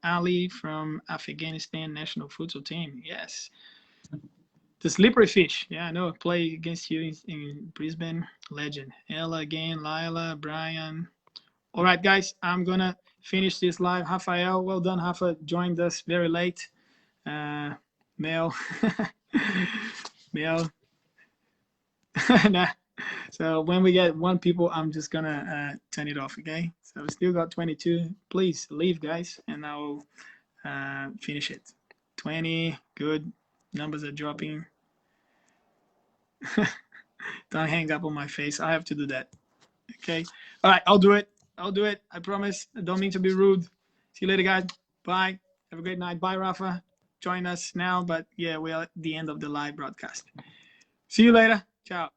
Ali from Afghanistan national futsal team. Yes. The slippery fish. Yeah, I know. Play against you in Brisbane. Legend. Ella again, Lila, Brian. All right, guys, I'm going to finish this live. Rafael, well done. Rafa joined us very late. Mel. Mel. Nah. So when we get one people, I'm just gonna turn it off. Okay. So we still got 22. Please leave, guys, and I'll finish it. 20. Good. Numbers are dropping. Don't hang up on my face. I have to do that. Okay. All right. I'll do it. I'll do it. I promise. I don't mean to be rude. See you later, guys. Bye. Have a great night. Bye, Rafa. Join us now. But yeah, we're at the end of the live broadcast. See you later. Ciao.